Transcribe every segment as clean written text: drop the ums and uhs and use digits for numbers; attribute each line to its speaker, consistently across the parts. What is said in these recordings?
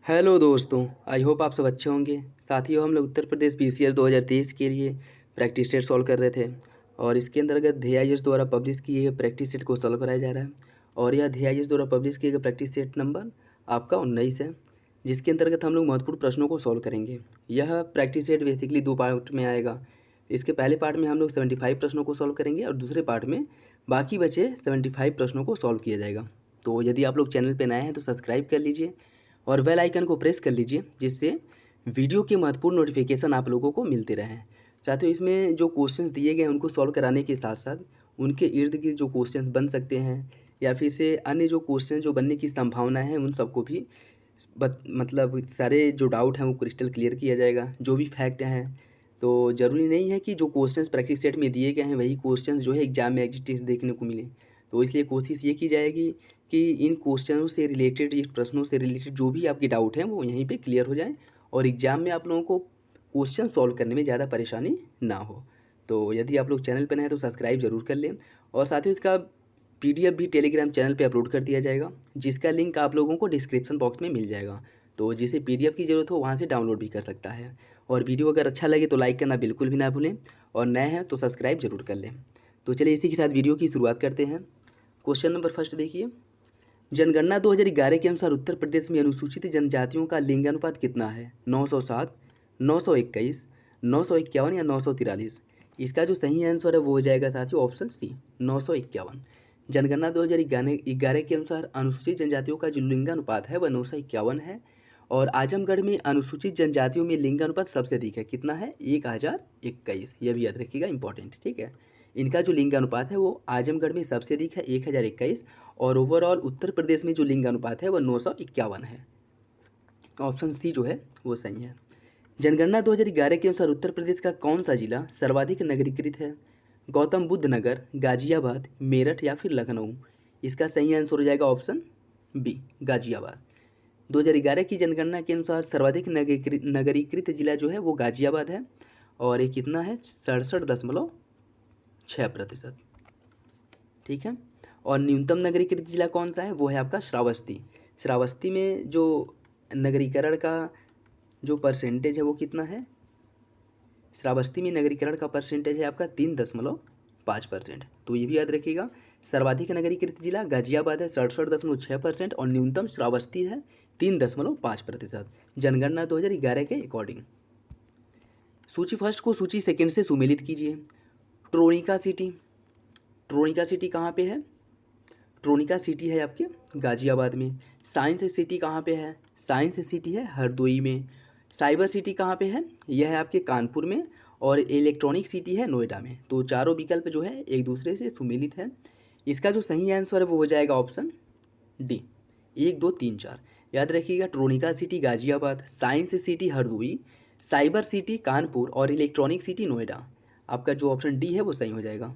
Speaker 1: Hello दोस्तों, I hope आप सब अच्छे होंगे। साथियों, हम लोग उत्तर प्रदेश पीसीएस 2023 के लिए प्रैक्टिस सेट सॉल्व कर रहे थे और इसके अंतर्गत धेआईएस द्वारा पब्लिश किए गए प्रैक्टिस सेट को सॉल्व कराया जा रहा है। और यह धेआईएस द्वारा पब्लिश किए गए प्रैक्टिस सेट नंबर आपका 19 है, जिसके अंतर्गत हम लोग महत्वपूर्ण प्रश्नों को सॉल्व करेंगे। यह प्रैक्टिस सेट बेसिकली 2 पार्ट में आएगा। इसके पहले पार्ट में हम लोग 75 प्रश्नों को सॉल्व करेंगे और दूसरे पार्ट में बाकी बचे 75 प्रश्नों को सॉल्व किया जाएगा। तो यदि आप लोग चैनल पर नए हैं तो सब्सक्राइब कर लीजिए और बेल आइकन को प्रेस कर लीजिए, जिससे वीडियो के महत्वपूर्ण नोटिफिकेशन आप लोगों को मिलते रहें। साथियों, इसमें जो क्वेश्चंस दिए गए हैं उनको सॉल्व कराने के साथ साथ उनके इर्द गिर्द जो क्वेश्चंस बन सकते हैं या फिर से अन्य जो क्वेश्चन जो बनने की संभावना है उन सबको भी मतलब सारे जो डाउट हैं वो क्रिस्टल क्लियर किया जाएगा। जो भी फैक्ट हैं, तो ज़रूरी नहीं है कि जो क्वेश्चंस प्रैक्टिस सेट में दिए गए हैं वही क्वेश्चंस जो है एग्जाम में एग्जिस्टेंस देखने को मिले। तो इसलिए कोशिश ये की जाएगी कि इन क्वेश्चनों से रिलेटेड, इस प्रश्नों से रिलेटेड जो भी आपके डाउट हैं वो यहीं पे क्लियर हो जाएं और एग्ज़ाम में आप लोगों को क्वेश्चन सॉल्व करने में ज़्यादा परेशानी ना हो। तो यदि आप लोग चैनल पर नए हैं तो सब्सक्राइब ज़रूर कर लें। और साथ ही इसका पीडीएफ भी टेलीग्राम चैनल पे अपलोड कर दिया जाएगा, जिसका लिंक आप लोगों को डिस्क्रिप्शन बॉक्स में मिल जाएगा। तो जिसे पीडीएफ की ज़रूरत हो वहाँ से डाउनलोड भी कर सकता है। और वीडियो अगर अच्छा लगे तो लाइक करना बिल्कुल भी ना भूलें और नए हैं तो सब्सक्राइब जरूर कर लें। तो चलिए इसी के साथ वीडियो की शुरुआत करते हैं। क्वेश्चन नंबर फर्स्ट देखिए, जनगणना 2011 के अनुसार उत्तर प्रदेश में अनुसूचित जनजातियों का लिंगानुपात कितना है? 907, 921, 951 या 943? इसका जो सही आंसर है वो हो जाएगा साथियों ऑप्शन सी, 951। जनगणना 2011 के अनुसार अनुसूचित जनजातियों का जो लिंगानुपात है वह 951 है। और आजमगढ़ में अनुसूचित जनजातियों में लिंगानुपात सबसे अधिक है, कितना है? 1021। यह भी याद रखिएगा, इंपॉर्टेंट, ठीक है। इनका जो लिंगानुपात है वो आजमगढ़ में सबसे अधिक है, 1021। और ओवरऑल उत्तर प्रदेश में जो लिंगानुपात है वह 951 है। ऑप्शन सी जो है वो सही है। जनगणना 2011 के अनुसार उत्तर प्रदेश का कौन सा जिला सर्वाधिक नगरीकृत है? गौतम बुद्ध नगर, गाजियाबाद, मेरठ या फिर लखनऊ? इसका सही आंसर हो जाएगा ऑप्शन बी, गाजियाबाद। 2011 की जनगणना के अनुसार सर्वाधिक नगरीकृत जिला जो है वो गाजियाबाद है और ये कितना है? 67.6%, ठीक है। और न्यूनतम नगरीकृत जिला कौन सा है? वो है आपका श्रावस्ती। श्रावस्ती में जो नगरीकरण का जो परसेंटेज है वो कितना है? श्रावस्ती में नगरीकरण का परसेंटेज है आपका 3.5%। तो ये भी याद रखिएगा, सर्वाधिक नगरीकृत जिला गाजियाबाद है 67.6% और न्यूनतम श्रावस्ती है 3.5%, जनगणना 2011 के अकॉर्डिंग। सूची फर्स्ट को सूची सेकंड से सुमेलित कीजिए। ट्रोनिका सिटी, ट्रोनिका सिटी कहाँ पे है? ट्रोनिका सिटी है आपके गाजियाबाद में। साइंस सिटी कहाँ पे है? साइंस सिटी है हरदोई में। साइबर सिटी कहाँ पे है? यह है आपके कानपुर में। और इलेक्ट्रॉनिक सिटी है नोएडा में। तो चारों विकल्प जो है एक दूसरे से सुमेलित है। इसका जो सही आंसर है वो हो जाएगा ऑप्शन डी, 1, 2, 3, 4। याद रखिएगा, Tronica city Ghaziabad, science city Hardoi, cyber city Kanpur और इलेक्ट्रॉनिक सिटी नोएडा। आपका जो ऑप्शन डी है वो सही हो जाएगा।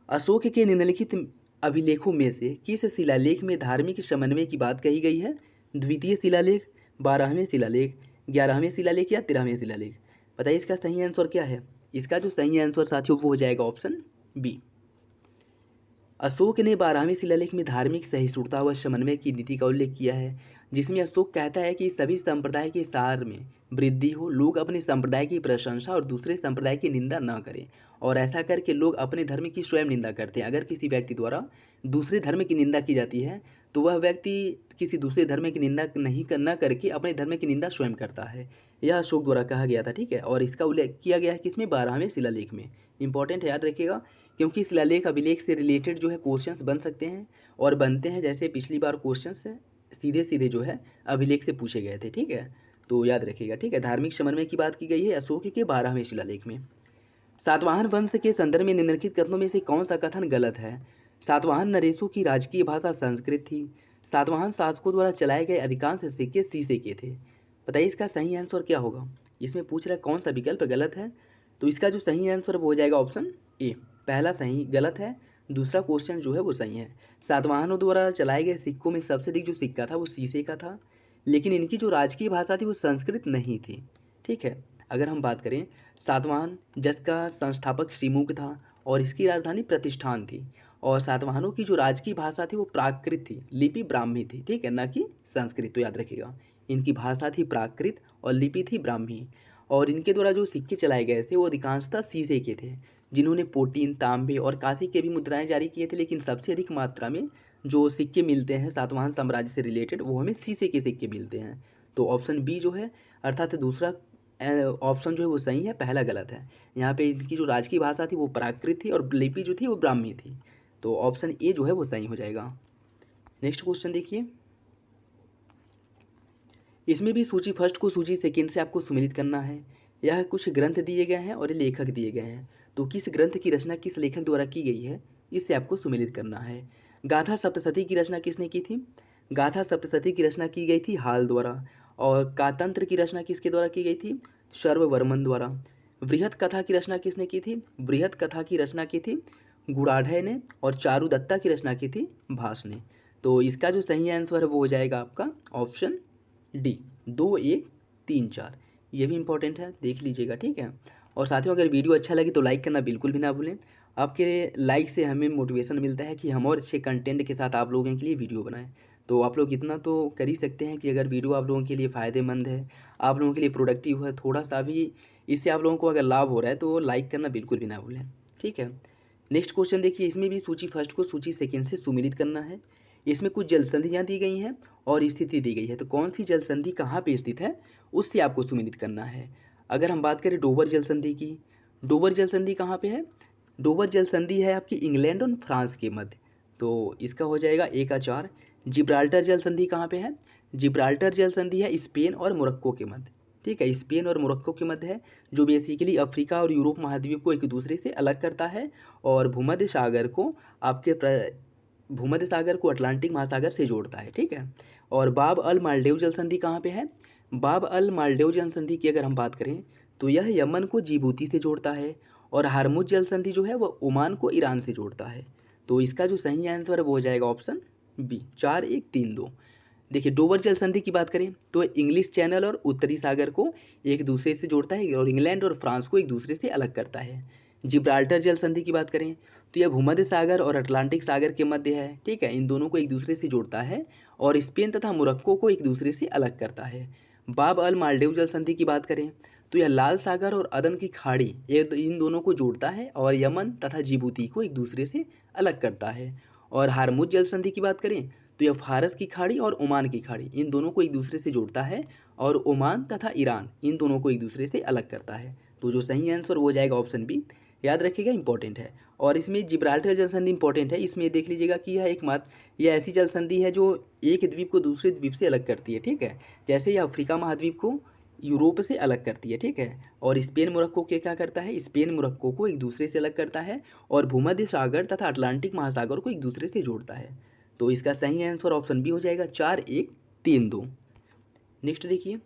Speaker 1: अशोक के निम्नलिखित अभिलेखों में से किस शिलालेख में धार्मिक समन्वय की बात कही गई है? द्वितीय शिलालेख, 12वें शिलालेख, 11वें शिलालेख या 13वें शिलालेख? बताइए इसका सही आंसर क्या है? इसका जो सही आंसर साथियों वो हो जाएगा ऑप्शन बी। अशोक ने 12वें शिलालेख में धार्मिक सहिष्णुता व समन्वय की नीति का उल्लेख किया है, जिसमें अशोक कहता है कि सभी संप्रदाय के सार में वृद्धि हो, लोग अपने संप्रदाय की प्रशंसा और दूसरे संप्रदाय की निंदा न करें, और ऐसा करके लोग अपने धर्म की स्वयं निंदा करते हैं। अगर किसी व्यक्ति द्वारा दूसरे धर्म की निंदा की जाती है तो वह व्यक्ति किसी दूसरे धर्म की निंदा नहीं करना करके अपने धर्म की निंदा स्वयं करता है। यह अशोक द्वारा कहा गया था, ठीक है। और इसका उल्लेख किया गया है किसमें? 12वें शिलालेख में। इंपॉर्टेंट है, याद रखिएगा, क्योंकि शिलालेख अभिलेख से रिलेटेड जो है क्वेश्चंस बन सकते हैं और बनते हैं। जैसे पिछली बार क्वेश्चंस सीधे सीधे जो है अभिलेख से पूछे गए थे, ठीक है। तो याद रखिएगा, ठीक है। धार्मिक समन्वय की बात की गई है अशोक के 12वें शिलालेख में। सातवाहन वंश के संदर्भ में निम्नलिखित कथनों में से कौन सा कथन गलत है? सातवाहन नरेशों की राजकीय भाषा संस्कृत थी। सातवाहन शासकों द्वारा चलाए गए अधिकांश सिक्के शीशे के थे। बताइए इसका सही आंसर क्या होगा? इसमें पूछ रहा है कौन सा विकल्प गलत है। तो इसका जो सही आंसर वो हो जाएगा ऑप्शन ए, पहला सही गलत है, दूसरा क्वेश्चन जो है वो सही है। सातवाहनों द्वारा चलाए गए सिक्कों में सबसे अधिक जो सिक्का था वो शीशे का था, लेकिन इनकी जो राजकीय भाषा थी वो संस्कृत नहीं थी, ठीक है। अगर हम बात करें सातवाहन, जिसका संस्थापक श्रीमुख था और इसकी राजधानी प्रतिष्ठान थी, और सातवाहनों की जो राजकीय भाषा थी वो प्राकृत थी, लिपि ब्राह्मी थी, ठीक है, ना कि संस्कृत। तो याद रखिएगा इनकी भाषा थी प्राकृत और लिपि थी ब्राह्मी। और इनके द्वारा जो सिक्के चलाए गए थे वो अधिकांशतः शीशे के थे, जिन्होंने पोटीन, तांबे और कांसे के भी मुद्राएं जारी किए थे, लेकिन सबसे अधिक मात्रा में जो सिक्के मिलते हैं सातवाहन साम्राज्य से रिलेटेड वो हमें शीशे के सिक्के मिलते हैं। तो ऑप्शन बी जो है अर्थात दूसरा ऑप्शन जो है वो सही है, पहला गलत है। यहाँ पे इनकी जो राजकीय भाषा थी वो प्राकृत थी और लिपि जो थी वो ब्राह्मी थी। तो ऑप्शन ए जो है वो सही हो जाएगा। नेक्स्ट क्वेश्चन देखिए, इसमें भी सूची फर्स्ट को सूची सेकंड से आपको सुमेलित करना है। यह कुछ ग्रंथ दिए गए हैं और लेखक दिए गए हैं, तो किस ग्रंथ की रचना किस लेखक द्वारा की गई है इससे आपको सुमेलित करना है। गाथा सप्तशती की रचना किसने की थी? गाथा सप्तशती की रचना की गई थी हाल द्वारा। और कातंत्र की रचना किसके द्वारा की गई थी? सर्ववर्मन द्वारा। बृहत कथा की रचना किसने की थी? बृहत कथा की रचना की थी गुड़ाढ़य ने। और चारुदत्ता की रचना की थी भास ने। तो इसका जो सही आंसर है वो हो जाएगा आपका ऑप्शन डी, 2 1 3 4। ये भी इंपॉर्टेंट है, देख लीजिएगा, ठीक है। और साथियों अगर वीडियो अच्छा लगे तो लाइक करना बिल्कुल भी ना भूलें। आपके लाइक से हमें मोटिवेशन मिलता है कि हम और अच्छे कंटेंट के साथ आप लोगों के लिए वीडियो बनाएं। तो आप लोग इतना तो कर ही सकते हैं कि अगर वीडियो आप लोगों के लिए फ़ायदेमंद है, आप लोगों के लिए प्रोडक्टिव है, थोड़ा सा भी इससे आप लोगों को अगर लाभ हो रहा है तो लाइक करना बिल्कुल भी ना भूलें, ठीक है। नेक्स्ट क्वेश्चन देखिए, इसमें भी सूची फर्स्ट को सूची सेकेंड से सुमेलित करना है। इसमें कुछ जल संधियाँ दी गई हैं और स्थिति दी गई है, तो कौन सी जल संधि कहाँ पे स्थित है उससे आपको सुमेलित करना है। अगर हम बात करें डोबर जल संधि की, डोबर जल संधि कहाँ पे है? डोबर जल संधि है आपकी इंग्लैंड और फ्रांस के मध्य, तो इसका हो जाएगा ए का 4। जिब्राल्टर जल संधि कहाँ पे है? जिब्राल्टर जल संधि है स्पेन और मोरक्को के मध्य, ठीक है, स्पेन और मोरक्को के मध्य है, जो बेसिकली अफ्रीका और यूरोप महाद्वीप को एक दूसरे से अलग करता है और भूमध्य सागर को भूमध्य सागर को अटलांटिक महासागर से जोड़ता है, ठीक है। और बाब अल मालदीव जल संधि कहाँ पे है? बाब अल मालदीव जल संधि की अगर हम बात करें तो यह यमन को जिबूती से जोड़ता है और हरमुज जल संधि जो है वह ओमान को ईरान से जोड़ता है। तो इसका जो सही आंसर है वो हो जाएगा ऑप्शन बी, 4 1 3 2। देखिए डोबर जल संधि की बात करें तो इंग्लिश चैनल और उत्तरी सागर को एक दूसरे से जोड़ता है और इंग्लैंड और फ्रांस को एक दूसरे से अलग करता है। जिब्राल्टर जल संधि की बात करें तो यह भूमध्य सागर और अटलांटिक सागर के मध्य है, ठीक है, इन दोनों को एक दूसरे से जोड़ता है और स्पेन तथा मोरक्को को एक दूसरे से अलग करता है। बाब अल मालदीव जल संधि की बात करें तो यह लाल सागर और अदन की खाड़ी इन दोनों को जोड़ता है और यमन तथा जिबूती को एक दूसरे से अलग करता है। और हारमुज जल संधि की बात करें तो यह फारस की खाड़ी और ओमान की खाड़ी इन दोनों को एक दूसरे से जोड़ता है और ओमान तथा ईरान इन दोनों को एक दूसरे से अलग करता है। तो जो सही आंसर वो हो जाएगा ऑप्शन बी, याद रखिएगा, इंपॉर्टेंट है। और इसमें जिब्राल्टर जल संधि इंपॉर्टेंट है, इसमें देख लीजिएगा कि यह ऐसी जल संधि है जो एक द्वीप को दूसरे द्वीप से अलग करती है, ठीक है। जैसे यह अफ्रीका महाद्वीप को यूरोप से अलग करती है, ठीक है। और स्पेन मोरक्को के क्या करता है? स्पेन मोरक्को को एक दूसरे से अलग करता है और भूमध्य सागर तथा अटलांटिक महासागर को एक दूसरे से जोड़ता है। तो इसका सही आंसर ऑप्शन बी हो जाएगा, 4 1 3 2। नेक्स्ट देखिए,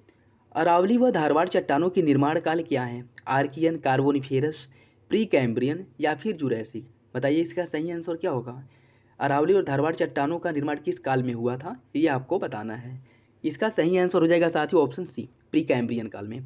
Speaker 1: अरावली व धारवाड़ चट्टानों के निर्माण काल क्या है? आर्कियन, कार्बोनिफेरस, प्री कैम्ब्रियन या फिर जुरैसिक? बताइए इसका सही आंसर क्या होगा। अरावली और धारवाड़ चट्टानों का निर्माण किस काल में हुआ था ये आपको बताना है। इसका सही आंसर हो जाएगा साथियों ऑप्शन सी, प्री कैम्ब्रियन काल में।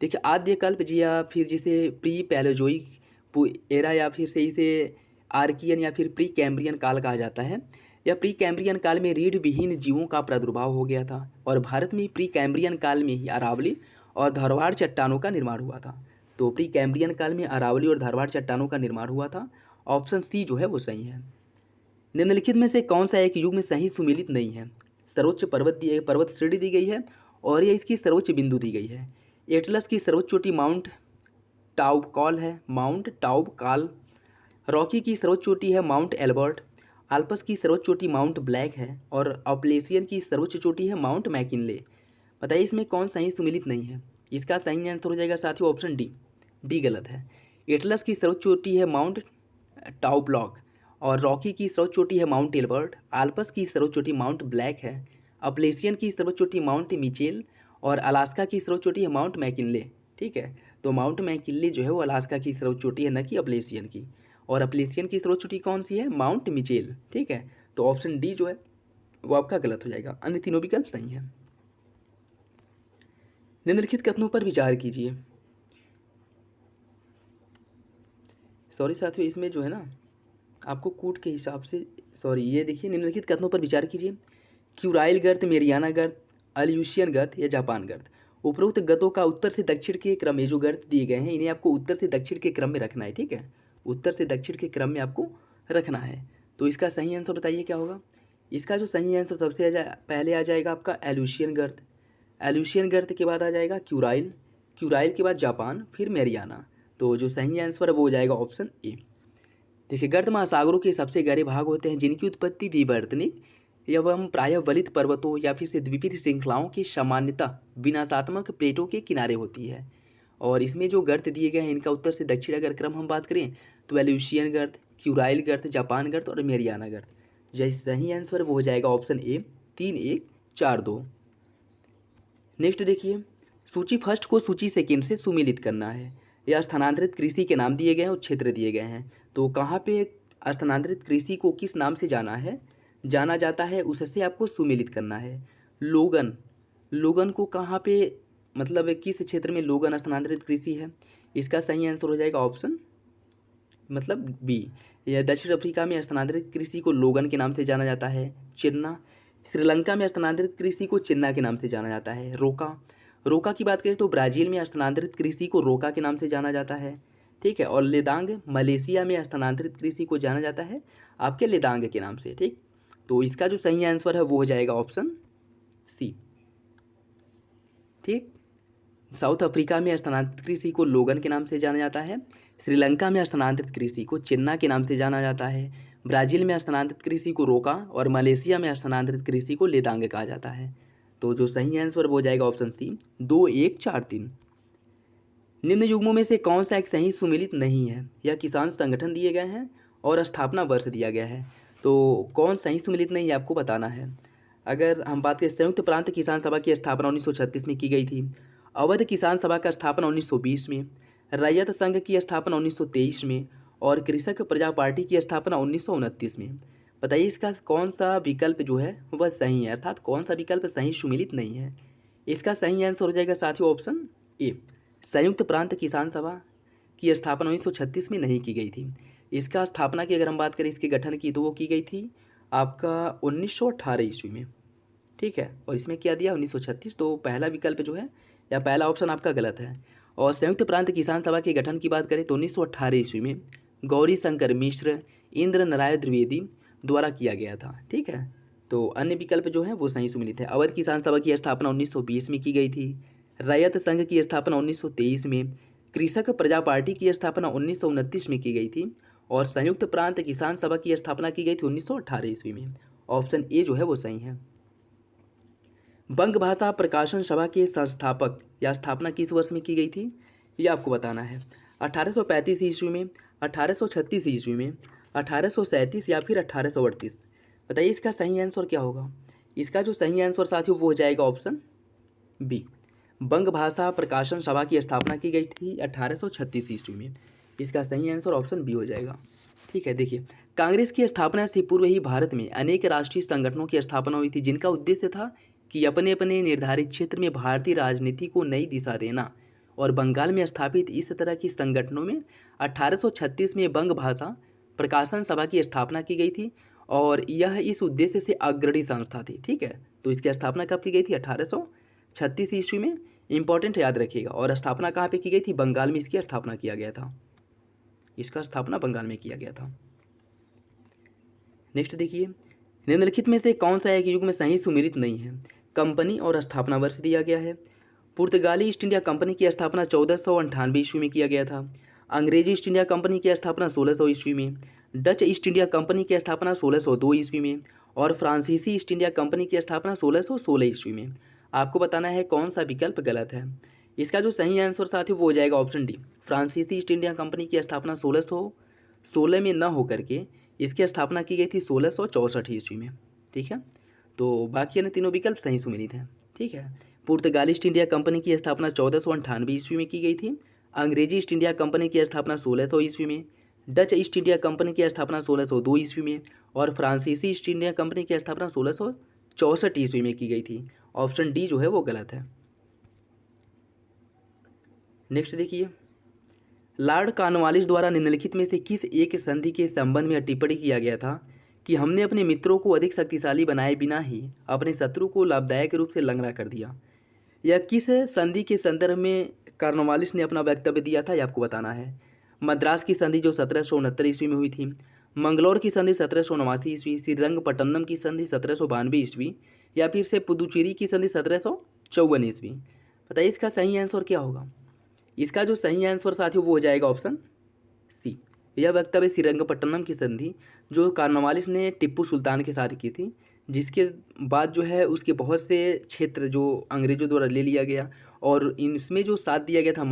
Speaker 1: देखिए आद्यकल्प जी या फिर जिसे प्री पैलेजोइक एरा या फिर से इसे आर्कियन या फिर प्री कैम्ब्रियन काल कहा जाता है। यह प्री कैम्ब्रियन काल में रीढ़ विहीन जीवों का प्रादुर्भाव हो गया था और भारत में प्री कैम्ब्रियन काल में ही अरावली और धारवाड़ चट्टानों का निर्माण हुआ था। तो प्री कैम्ब्रियन काल में अरावली और धारवाड़ चट्टानों का निर्माण हुआ था। ऑप्शन सी जो है वो सही है। निम्नलिखित में से कौन सा एक युग में सही सुमेलित नहीं है? सर्वोच्च पर्वत श्रेणी दी गई है और यह इसकी सर्वोच्च बिंदु दी गई है। एटलस की सर्वोच्च चोटी माउंट टाउबकॉल है, माउंट टाउबकॉल। रॉकी की सर्वोच्च चोटी है माउंट एल्बर्ट। आल्पस की सर्वोच्च चोटी माउंट ब्लैक है और अपलेशियन की सर्वोच्च चोटी है माउंट मैकिनले। बताइए इसमें कौन सही सुमेलित नहीं है। इसका सही आंसर हो जाएगा साथियों ऑप्शन डी, डी गलत है। एटलस की सर्वोच्च चोटी है माउंट टाउब्लॉक और रॉकी की सर्वोच्च चोटी है माउंट एल्बर्ट। आल्पस की सर्वोच्च चोटी माउंट ब्लैक है। अपलेशियन की सर्वोच्च चोटी माउंट मिचेल और अलास्का की सर्वोच्च चोटी है माउंट मैकिनले, ठीक है। तो माउंट मैकिनले जो है वो अलास्का की सर्वोच्च चोटी है, न कि अपलेशियन की। और अपलेशियन की सर्वोच्च चोटी कौन सी है? माउंट मिचेल, ठीक है। तो ऑप्शन डी जो है वो आपका गलत हो जाएगा, अन्य तीनों विकल्प सही हैं। निम्नलिखित कथनों पर विचार कीजिए। सॉरी साथियों, इसमें जो है ना आपको कूट के हिसाब से, सॉरी ये देखिए, निम्नलिखित कथनों पर विचार कीजिए। क्यूराइल गर्त, मेरियाना गर्त अल्यूशियन गर्त या जापान गर्त। उपरोक्त गतों का उत्तर से दक्षिण के क्रम में जो गर्त दिए गए हैं इन्हें आपको उत्तर से दक्षिण के क्रम में रखना है, ठीक है, उत्तर से दक्षिण के क्रम में आपको रखना है। तो इसका सही आंसर बताइए क्या होगा। इसका जो सही आंसर सबसे पहले आ जाएगा आपका एल्यूशियन गर्त, एल्यूशियन गर्त के बाद आ जाएगा क्यूराइल, क्यूराइल के बाद जापान, फिर मैरियाना। तो जो सही आंसर है वो हो जाएगा ऑप्शन ए। देखिए, गर्त महासागरों के सबसे गहरे भाग होते हैं जिनकी उत्पत्ति विवर्तनिक एवं प्रायः वलित पर्वतों या फिर से द्वीपीय श्रृंखलाओं की सामान्यतः विनाशात्मक प्लेटों के किनारे होती है। और इसमें जो गर्त दिए गए हैं इनका उत्तर से दक्षिण अगर क्रम हम बात करें तो एल्यूशियन गर्त, क्यूराइल गर्त, जापान गर्त और मेरियाना गर्त। जैसे सही आंसर वो हो जाएगा ऑप्शन ए, 3-1-4-2। नेक्स्ट देखिए, सूची फर्स्ट को सूची सेकेंड से सुमेलित करना है। यह स्थानांतरित कृषि के नाम दिए गए हैं और क्षेत्र दिए गए हैं। तो कहाँ पे स्थानांतरित कृषि को किस नाम से जाना जाता है उससे आपको सुमेलित करना है। लोगन, लोगन को कहाँ पे मतलब किस क्षेत्र में लोगन स्थानांतरित कृषि है। इसका सही आंसर हो जाएगा ऑप्शन मतलब बी। यह दक्षिण अफ्रीका में स्थानांतरित कृषि को लोगन के नाम से जाना जाता है। चिन्ना, श्रीलंका में स्थानांतरित कृषि को चिन्ना के नाम से जाना जाता है। रोका, रोका की बात करें तो ब्राज़ील में स्थानांतरित कृषि को रोका के नाम से जाना जाता है, ठीक है। और लेदांग, मलेशिया में स्थानांतरित कृषि को जाना जाता है आपके लेदांग के नाम से, ठीक। तो इसका जो सही आंसर है वो हो जाएगा ऑप्शन सी, ठीक। साउथ अफ्रीका में स्थानांतरित कृषि को लोगन के नाम से जाना जाता है। श्रीलंका में स्थानांतरित कृषि को चिन्ना के नाम से जाना जाता है। ब्राज़ील में स्थानांतरित कृषि को रोका और मलेशिया में स्थानांतरित कृषि को लेदांग कहा जाता है। तो जो सही आंसर वो हो जाएगा ऑप्शन सी, 2-1-4-3। निम्न युग्मों में से कौन सा एक सही सुमेलित नहीं है। यह किसान संगठन दिए गए हैं और स्थापना वर्ष दिया गया है। तो कौन सही सुमेलित नहीं है आपको बताना है। अगर हम बात करें, संयुक्त प्रांत किसान सभा की स्थापना 1936 में की गई थी। अवध किसान सभा का स्थापना 1920 में। रैयत संघ की स्थापना 1923 में और कृषक प्रजा पार्टी की स्थापना 1929 में। बताइए इसका कौन सा विकल्प जो है वह सही है, अर्थात कौन सा विकल्प सही सुमेलित नहीं है। इसका सही आंसर हो जाएगा साथियों ऑप्शन ए, संयुक्त प्रांत किसान सभा की स्थापना 1936 में नहीं की गई थी। इसका स्थापना की अगर हम बात करें, इसके गठन की, तो वो की गई थी आपका 1918 ईस्वी में, ठीक है। और इसमें क्या दिया 1936, तो पहला विकल्प जो है या पहला ऑप्शन आपका गलत है। और संयुक्त प्रांत किसान सभा के गठन की बात करें तो 1918 ईस्वी में गौरी शंकर मिश्र, इंद्र नारायण द्विवेदी द्वारा किया गया था, ठीक है। तो अन्य विकल्प जो है वो सही सुमेलित है। अवध किसान सभा की स्थापना 1920 में की गई थी। रैयत संघ की स्थापना 1923 में। कृषक प्रजा पार्टी की स्थापना 1929 में की गई थी और संयुक्त प्रांत किसान सभा की स्थापना की गई थी 1918 ईस्वी में। ऑप्शन ए जो है वो सही है। बंग भाषा प्रकाशन सभा के संस्थापक या स्थापना किस वर्ष में की गई थी, ये आपको बताना है। 1835 ईस्वी में, 1836 ईस्वी में, 1837 या फिर 1838। बताइए इसका सही आंसर क्या होगा। इसका जो सही आंसर साथियों वो हो जाएगा ऑप्शन बी। बंग भाषा प्रकाशन सभा की स्थापना की गई थी 1836 ईस्वी में। इसका सही आंसर ऑप्शन बी हो जाएगा, ठीक है। देखिए, कांग्रेस की स्थापना से पूर्व ही भारत में अनेक राष्ट्रीय संगठनों की स्थापना हुई थी जिनका उद्देश्य था कि अपने अपने निर्धारित क्षेत्र में भारतीय राजनीति को नई दिशा देना। और बंगाल में स्थापित इस तरह की संगठनों में 1836 में बंग भाषा प्रकाशन सभा की स्थापना की गई थी और यह इस उद्देश्य से अग्रणी संस्था थी, ठीक है। तो इसकी स्थापना कब की गई थी, 1836 ईस्वी में। इंपॉर्टेंट याद रखिएगा। और स्थापना कहाँ पे की गई थी, बंगाल में इसकी स्थापना किया गया था। इसका स्थापना बंगाल में किया गया था। नेक्स्ट देखिए, निम्नलिखित में से कौन सा एक युग में सही सुमेलित नहीं है। कंपनी और स्थापना वर्ष दिया गया है। पुर्तगाली ईस्ट इंडिया कंपनी की स्थापना 1498 ईस्वी में किया गया था। अंग्रेजी ईस्ट इंडिया कंपनी की स्थापना 1600 ईस्वी में। डच ईस्ट इंडिया कंपनी की स्थापना 1602 ईस्वी में और फ्रांसीसी ईस्ट इंडिया कंपनी की स्थापना 1616 ईस्वी में। आपको बताना है कौन सा विकल्प गलत है। इसका जो सही आंसर साथियों वो हो जाएगा ऑप्शन डी। फ्रांसीसी ईस्ट इंडिया कंपनी की स्थापना 1616 में न होकर के इसकी स्थापना की गई थी 1664 ईस्वी में, ठीक है। तो बाकी अन्य तीनों विकल्प सही सुमेलित हैं, ठीक है। पुर्तगाली ईस्ट इंडिया कंपनी की स्थापना 1498 ईस्वी में की गई थी। अंग्रेजी ईस्ट इंडिया कंपनी की स्थापना 1600 ईस्वी में। डच ईस्ट इंडिया कंपनी की स्थापना 1602 ईस्वी में और फ्रांसीसी ईस्ट इंडिया कंपनी की स्थापना 1664 ईस्वी में की गई थी। ऑप्शन डी जो है वो गलत है। नेक्स्ट देखिए, लॉर्ड कॉर्नवालिस द्वारा निम्नलिखित में से किस एक संधि के संबंध में टिप्पणी किया गया था कि हमने अपने मित्रों को अधिक शक्तिशाली बनाए बिना ही अपने शत्रु को लाभदायक रूप से लंगड़ा कर दिया। यह किस संधि के संदर्भ में कॉर्नवालिस ने अपना वक्तव्य दिया था, यह आपको बताना है। मद्रास की संधि जो 1769 ईस्वी में हुई थी, मंगलौर की संधि 1789 ईस्वी, श्रीरंगपट्टनम की संधि 1792 ईस्वी, या फिर से पुदुचेरी की संधि 1754 ईस्वी। बताइए इसका सही आंसर क्या होगा। इसका जो सही आंसर साथियों वो हो जाएगा ऑप्शन सी। यह वक्तव्य श्रीरंगपट्टनम की संधि जो कॉर्नवालिस ने टिप्पू सुल्तान के साथ की थी, जिसके बाद जो है उसके बहुत से क्षेत्र जो अंग्रेज़ों द्वारा ले लिया गया, और इसमें जो साथ दिया गया था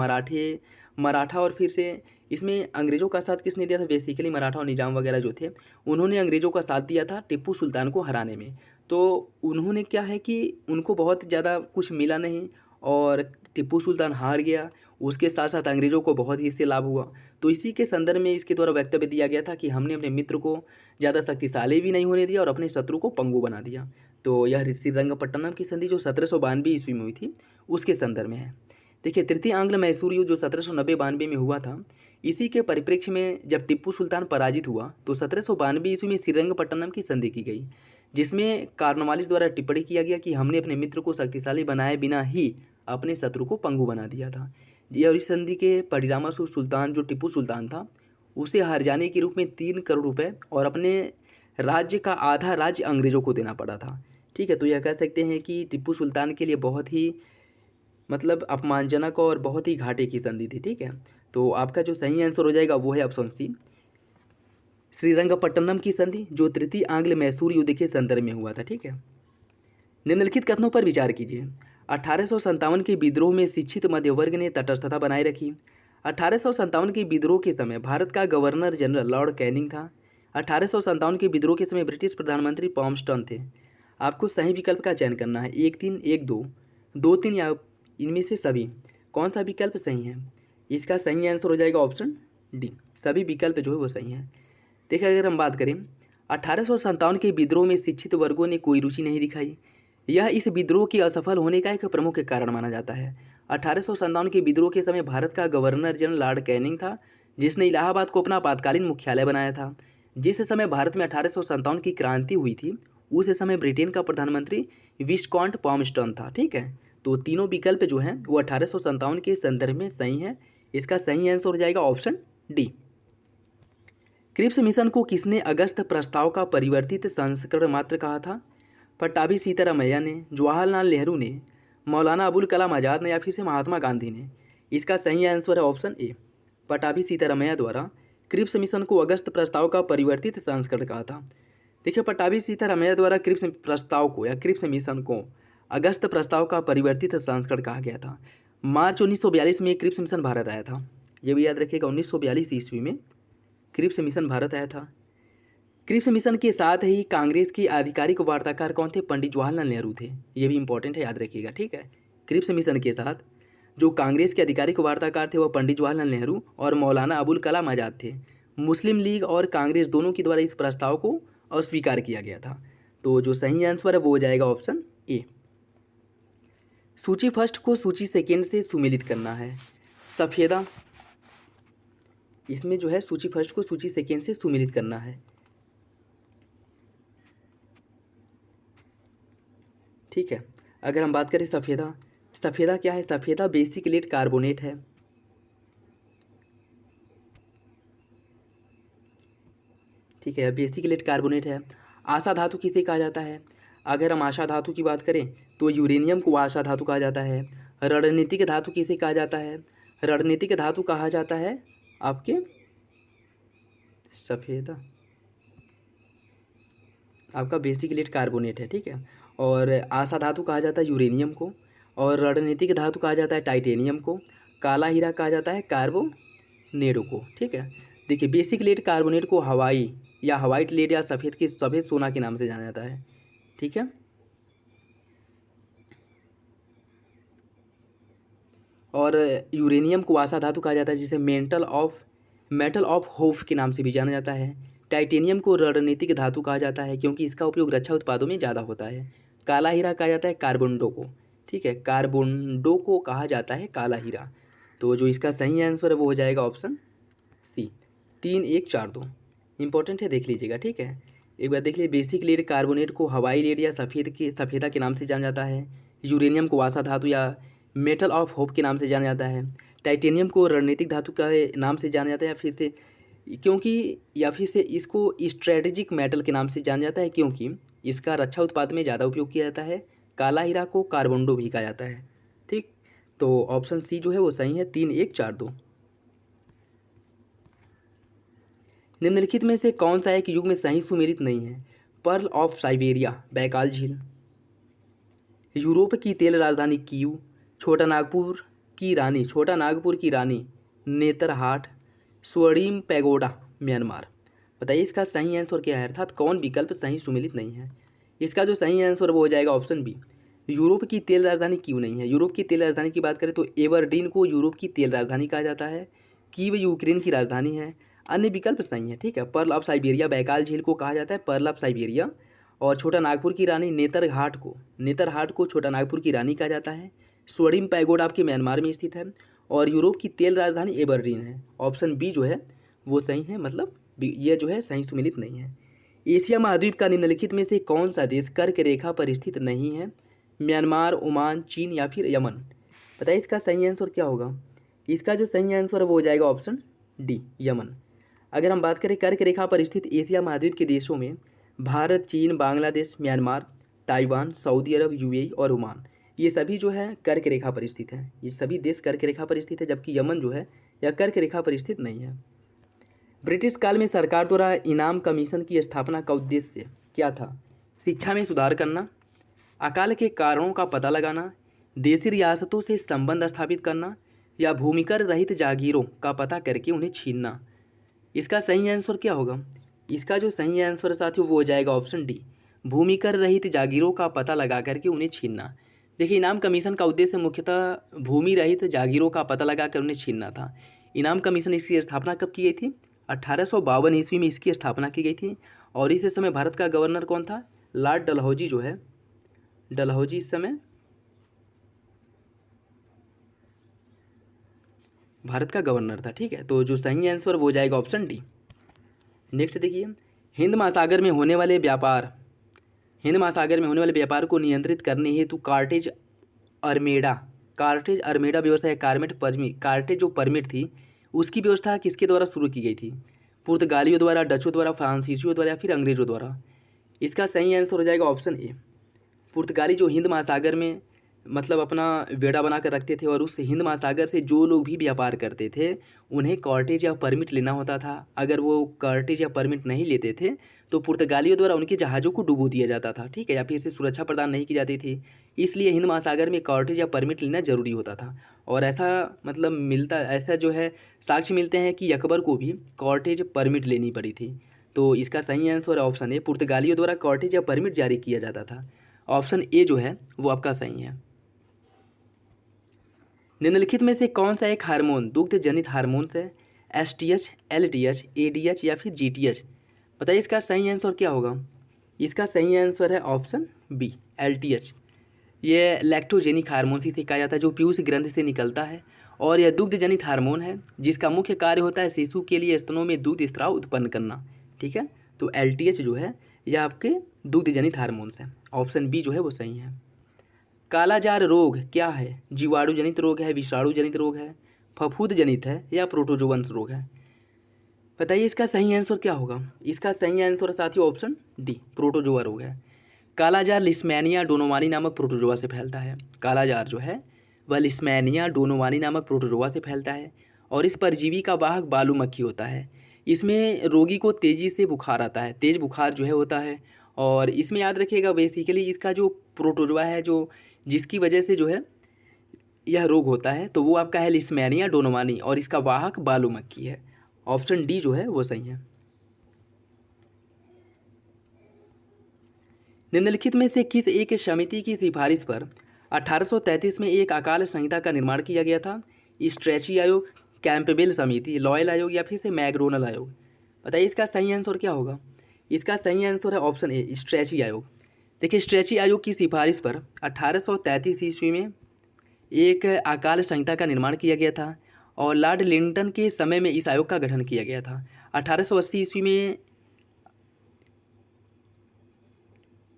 Speaker 1: मराठा, और फिर से इसमें अंग्रेज़ों का साथ किसने दिया था, बेसिकली मराठा और निजाम वगैरह जो थे उन्होंने अंग्रेज़ों का साथ दिया था टिप्पू सुल्तान को हराने में। तो उन्होंने क्या है कि उनको बहुत ज़्यादा कुछ मिला नहीं और टिप्पू सुल्तान हार गया, उसके साथ साथ अंग्रेज़ों को बहुत ही इससे लाभ हुआ। तो इसी के संदर्भ में इसके द्वारा वक्तव्य दिया गया था कि हमने अपने मित्र को ज़्यादा शक्तिशाली भी नहीं होने दिया और अपने शत्रु को पंगु बना दिया। तो यह श्रीरंगपट्टनम की संधि जो 1792 ईस्वी में हुई थी उसके संदर्भ में है। देखिए तृतीय आंग्ल मैसूर युद्ध जो 1790-92 में हुआ था, इसी के परिप्रेक्ष्य में जब टिप्पू सुल्तान पराजित हुआ तो 1792 ईस्वी में श्रीरंगपट्टनम की संधि की गई, जिसमें कॉर्नवालिस द्वारा टिप्पणी किया गया कि हमने अपने मित्र को शक्तिशाली बनाए बिना ही अपने शत्रु को पंगु बना दिया था। और इस संधि के परिणामस्वरूप सुल्तान जो टिप्पू सुल्तान था उसे हार जाने के रूप में 3 करोड़ रुपए और अपने राज्य का आधा राज्य अंग्रेज़ों को देना पड़ा था। ठीक है, तो यह कह सकते हैं कि टिप्पू सुल्तान के लिए बहुत ही मतलब अपमानजनक और बहुत ही घाटे की संधि थी। ठीक है, तो आपका जो सही आंसर हो जाएगा वो है ऑप्शन सी, श्रीरंगपट्टनम की संधि जो तृतीय आंग्ल मैसूर युद्ध के संदर्भ में हुआ था। ठीक है, निम्नलिखित कथनों पर विचार कीजिए। 1857 के विद्रोह में शिक्षित मध्य वर्ग ने तटस्थता बनाए रखी। 1857 के विद्रोह के समय भारत का गवर्नर जनरल लॉर्ड कैनिंग था। 1857 के विद्रोह के समय ब्रिटिश प्रधानमंत्री पॉम्स्टन थे। आपको सही विकल्प का चयन करना है, 1 3 1 2 2 3 या इनमें से सभी। कौन सा विकल्प सही है? इसका सही आंसर हो जाएगा ऑप्शन डी, सभी विकल्प जो है वो सही हैं। देखिए अगर हम बात करें 1857 के विद्रोह में शिक्षित वर्गों ने कोई रुचि नहीं दिखाई। यह इस विद्रोह के असफल होने का एक प्रमुख कारण माना जाता है। 1857 के विद्रोह के समय भारत का गवर्नर जनरल लॉर्ड कैनिंग था, जिसने इलाहाबाद को अपना आपातकालीन मुख्यालय बनाया था। जिस समय भारत में 1857 की क्रांति हुई थी उस समय ब्रिटेन का प्रधानमंत्री विस्कॉन्ट पॉम्स्टन था। ठीक है, तो तीनों विकल्प जो हैं वो 1857 के संदर्भ में सही हैं। इसका सही आंसर हो जाएगा ऑप्शन डी। क्रिप्स मिशन को किसने अगस्त प्रस्ताव का परिवर्तित संस्करण मात्र कहा था? पट्टाभी सीतारामैया ने, जवाहरलाल नेहरू ने, मौलाना अबुल कलाम आज़ाद ने, या फिर से महात्मा गांधी ने। इसका सही आंसर है ऑप्शन ए, पट्टाभी सीतारामैया द्वारा क्रिप्स मिशन को अगस्त प्रस्ताव का परिवर्तित संस्करण कहा था। देखिए पट्टाभी सीतारामैया द्वारा क्रिप्स प्रस्ताव को या क्रिप्स मिशन को अगस्त प्रस्ताव का परिवर्तित संस्करण कहा गया था। मार्च 1942 में क्रिप्स मिशन भारत आया था। ये भी याद रखिएगा, 1942 ईस्वी में क्रिप्स मिशन भारत आया था। क्रिप्स मिशन के साथ ही कांग्रेस के आधिकारिक वार्ताकार कौन थे? पंडित जवाहरलाल नेहरू थे। ये भी इंपॉर्टेंट है, याद रखिएगा। ठीक है, क्रिप्स मिशन के साथ जो कांग्रेस के आधिकारिक वार्ताकार थे वह पंडित जवाहरलाल नेहरू और मौलाना अबुल कलाम आज़ाद थे। मुस्लिम लीग और कांग्रेस दोनों के द्वारा इस प्रस्ताव को अस्वीकार किया गया था। तो जो सही आंसर है वो हो जाएगा ऑप्शन ए। सूची फर्स्ट को सूची सेकेंड से सुमेलित करना है। सफ़ेदा, इसमें जो है सूची फर्स्ट को सूची सेकेंड से सुमेलित करना है। ठीक है, अगर हम बात करें सफ़ेदा, सफ़ेदा क्या है? सफ़ेदा बेसिक लेड कार्बोनेट है। ठीक है, बेसिक लेड कार्बोनेट है। आशा धातु किसे कहा जाता है? अगर हम आशा धातु की बात करें तो यूरेनियम को आशा धातु कहा जाता है। रणनीतिक धातु किसे कहा जाता है? रणनीतिक धातु कहा जाता है आपके सफ़ेदा, आपका बेसिक लेड कार्बोनेट है। ठीक है, और आशा धातु कहा जाता है यूरेनियम को, और रणनीतिक धातु कहा जाता है टाइटेनियम को, काला हीरा कहा जाता है कार्बोनेडो को। ठीक है, देखिए बेसिक लेड कार्बोनेट को हवाई या हवाइट लेड या सफ़ेद सोना के नाम से जाना जाता है। ठीक है, और यूरेनियम को आशा धातु कहा जाता है जिसे मेटल ऑफ होप के नाम से भी जाना जाता है। टाइटेनियम को रणनीतिक धातु कहा जाता है क्योंकि इसका उपयोग रक्षा उत्पादों में ज़्यादा होता है। काला हीरा कहा जाता है कार्बोंडो को। ठीक है, कार्बोंडो को कहा जाता है काला हीरा। तो जो इसका सही आंसर है वो हो जाएगा ऑप्शन सी, 3 1 4 2। इंपॉर्टेंट है, देख लीजिएगा। ठीक है, एक बार देख लीजिए, बेसिक लेड कार्बोनेट को हवाई लेड या सफ़ेदा के नाम से जाना जाता है। यूरेनियम को आशा धातु या मेटल ऑफ होप के नाम से जाना जाता है। टाइटेनियम को रणनीतिक धातु के नाम से जाना जाता है, या फिर से इसको स्ट्रेटेजिक मेटल के नाम से जाना जाता है, क्योंकि इसका रक्षा उत्पाद में ज़्यादा उपयोग किया जाता है। काला हीरा को कार्बोंडो भी कहा जाता है। ठीक, तो ऑप्शन सी जो है वो सही है, 3-1-4-2। निम्नलिखित में से कौन सा एक युग में सही सुमेलित नहीं है? पर्ल ऑफ साइबेरिया, बैकाल झील, यूरोप की तेल राजधानी कीव, छोटा नागपुर की रानी नेतरहाट, स्वर्णिम पैगोडा, म्यांमार। बताइए इसका सही आंसर क्या है, अर्थात कौन विकल्प सही सुमेलित नहीं है? इसका जो सही आंसर वो हो जाएगा ऑप्शन बी, यूरोप की तेल राजधानी क्यों नहीं है। यूरोप की तेल राजधानी की बात करें तो एबरडीन को यूरोप की तेल राजधानी कहा जाता है। कीव यूक्रेन की राजधानी है। अन्य विकल्प सही है। ठीक है, पर्ल ऑफ साइबेरिया बैकाल झील को कहा जाता है पर्ल ऑफ साइबेरिया, और छोटा नागपुर की रानी नेतरहाट को छोटा नागपुर की रानी कहा जाता है। स्वर्णिम पैगोडा आपके म्यांमार में स्थित है, और यूरोप की तेल राजधानी एबरडीन है। ऑप्शन बी जो है वो सही है, मतलब ये जो है सही सुमेलित नहीं है। एशिया महाद्वीप का निम्नलिखित में से कौन सा देश कर्क रेखा पर स्थित नहीं है? म्यांमार, ओमान, चीन या फिर यमन। बताइए इसका सही आंसर क्या होगा? इसका जो सही आंसर वो हो जाएगा ऑप्शन डी, यमन। अगर हम बात करें कर्क रेखा पर स्थित एशिया महाद्वीप के देशों में भारत, चीन, बांग्लादेश, म्यांमार, ताइवान, सऊदी अरब, यूएई और ओमान, ये सभी जो है कर्क रेखा पर स्थित हैं। ये सभी देश कर्क रेखा पर स्थित है, जबकि यमन जो है यह कर्क रेखा पर स्थित नहीं है। ब्रिटिश काल में सरकार द्वारा इनाम कमीशन की स्थापना का उद्देश्य क्या था? शिक्षा में सुधार करना, अकाल के कारणों का पता लगाना, देशी रियासतों से संबंध स्थापित करना, या भूमिकर रहित जागीरों का पता करके उन्हें छीनना। इसका सही आंसर क्या होगा? इसका जो सही आंसर साथियों वो हो जाएगा ऑप्शन डी, भूमिकर रहित जागीरों का पता लगा करके उन्हें छीनना। देखिए, इनाम कमीशन का उद्देश्य मुख्यतः भूमि रहित जागीरों का पता लगा कर उन्हें छीनना था। इनाम कमीशन इसकी स्थापना कब की गई थी? 1852 ईस्वी में इसकी स्थापना की गई थी, और इस समय भारत का गवर्नर कौन था? लॉर्ड डलहौजी जो है, डलहौजी इस समय भारत का गवर्नर था। ठीक है, तो जो सही आंसर वो हो जाएगा ऑप्शन डी। नेक्स्ट देखिए, हिंद महासागर में होने वाले व्यापार को नियंत्रित करने हेतु कार्टेज अरमेडा व्यवस्था या कार्टेज जो परमिट थी उसकी व्यवस्था किसके द्वारा शुरू की गई थी? पुर्तगालियों द्वारा, डचों द्वारा, फ्रांसीसियों द्वारा या फिर अंग्रेजों द्वारा? इसका सही आंसर हो जाएगा ऑप्शन ए, पुर्तगाली जो हिंद महासागर में मतलब अपना बेड़ा बना कर रखते थे, और उस हिंद महासागर से जो लोग भी व्यापार करते थे उन्हें कॉर्टेज या परमिट लेना होता था। अगर वो कॉर्टेज या परमिट नहीं लेते थे तो पुर्तगालियों द्वारा उनके जहाज़ों को डुबो दिया जाता था। ठीक है, या फिर से सुरक्षा प्रदान नहीं की जाती थी। इसलिए हिंद महासागर में कॉर्टेज या परमिट लेना जरूरी होता था, और ऐसा जो है साक्ष्य मिलते हैं कि अकबर को भी कॉर्टेज परमिट लेनी पड़ी थी। तो इसका सही आंसर ऑप्शन ए, पुर्तगालियों द्वारा कॉर्टेज या परमिट जारी किया जाता था। ऑप्शन ए जो है वो आपका सही है। निम्नलिखित में से कौन सा एक हार्मोन दुग्ध जनित हार्मोन्स है? एसटीएच, एलटीएच, एडीएच या फिर जीटीएच? बताइए इसका सही आंसर क्या होगा? इसका सही आंसर है ऑप्शन बी, एलटीएच। ये लैक्टोजेनिक हार्मोन से कहा जाता है, जो पीयूष ग्रंथि से निकलता है, और यह दुग्ध जनित हार्मोन है जिसका मुख्य कार्य होता है शिशु के लिए स्तनों में दूध स्राव उत्पन्न करना। ठीक है, तो एलटीएच जो है यह आपके दुग्ध जनित हार्मोन्स हैं। ऑप्शन बी जो है वो सही है। कालाजार रोग क्या है? जीवाणु जनित रोग है, विषाणु जनित रोग है, फफूंद जनित है, या प्रोटोजोवंस रोग है? बताइए इसका सही आंसर क्या होगा? इसका सही आंसर साथियों ऑप्शन डी, प्रोटोजोआ रोग है। कालाजार लिस्मैनिया डोनोवानी नामक प्रोटोजोआ से फैलता है। कालाजार जो है वह लिस्मैनिया डोनोवानी नामक प्रोटोजोआ से फैलता है, और इस परजीवी का वाहक बालू मक्खी होता है। इसमें रोगी को तेज़ी से बुखार आता है, तेज़ बुखार जो है होता है, और इसमें याद रखिएगा बेसिकली इसका जो प्रोटोजोआ है जो जिसकी वजह से जो है यह रोग होता है, तो वो आपका है लिस्मैनिया डोनोवानी, और इसका वाहक बालू मक्खी है। ऑप्शन डी जो है वो सही है। निम्नलिखित में से किस एक समिति की सिफारिश पर 1833 में एक अकाल संहिता का निर्माण किया गया था? स्ट्रेची आयोग, कैंपबेल समिति, लॉयल आयोग या फिर से मैकडोनल आयोग? बताइए इसका सही आंसर क्या होगा? इसका सही आंसर है ऑप्शन ए, स्ट्रेची आयोग। देखिए, स्ट्रेची आयोग की सिफारिश पर 1833 ईस्वी में एक अकाल संहिता का निर्माण किया गया था, और लॉर्ड लिंटन के समय में इस आयोग का गठन किया गया था। 1880 ईस्वी में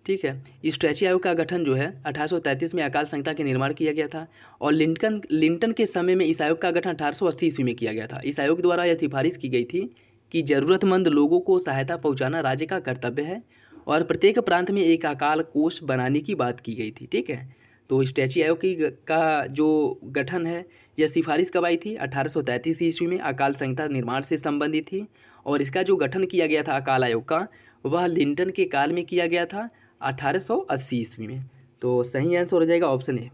Speaker 1: ठीक है। स्ट्रेची आयोग का गठन जो है 1833 में अकाल संहिता के निर्माण किया गया था और लिंटन के समय में इस आयोग का गठन 1880 ईस्वी में किया गया था। इस आयोग द्वारा यह सिफारिश की गई थी कि ज़रूरतमंद लोगों को सहायता पहुंचाना राज्य का कर्तव्य है और प्रत्येक प्रांत में एक अकाल कोष बनाने की बात की गई थी। ठीक है, तो स्ट्रेची आयोग का जो गठन है यह सिफारिश कब आई थी? 1833 ईस्वी में अकाल संहिता निर्माण से संबंधित थी और इसका जो गठन किया गया था अकाल आयोग का वह लिंटन के काल में किया गया था 1880 ईस्वी में। तो सही आंसर हो जाएगा ऑप्शन ए।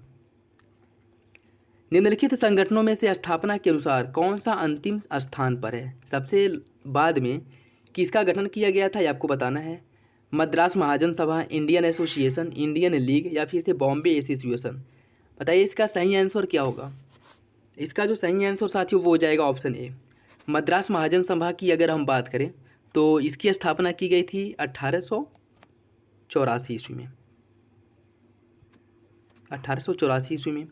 Speaker 1: निम्नलिखित संगठनों में से स्थापना के अनुसार कौन सा अंतिम स्थान पर है? सबसे बाद में किसका गठन किया गया था ये आपको बताना है। मद्रास महाजन सभा, इंडियन एसोसिएशन, इंडियन लीग या फिर से बॉम्बे एसोसिएशन। बताइए इसका सही आंसर क्या होगा? इसका जो सही आंसर साथियों वो हो जाएगा ऑप्शन ए। मद्रास महाजन सभा की अगर हम बात करें तो इसकी स्थापना की गई थी 1884 ईस्वी में, 1884 ईस्वी में।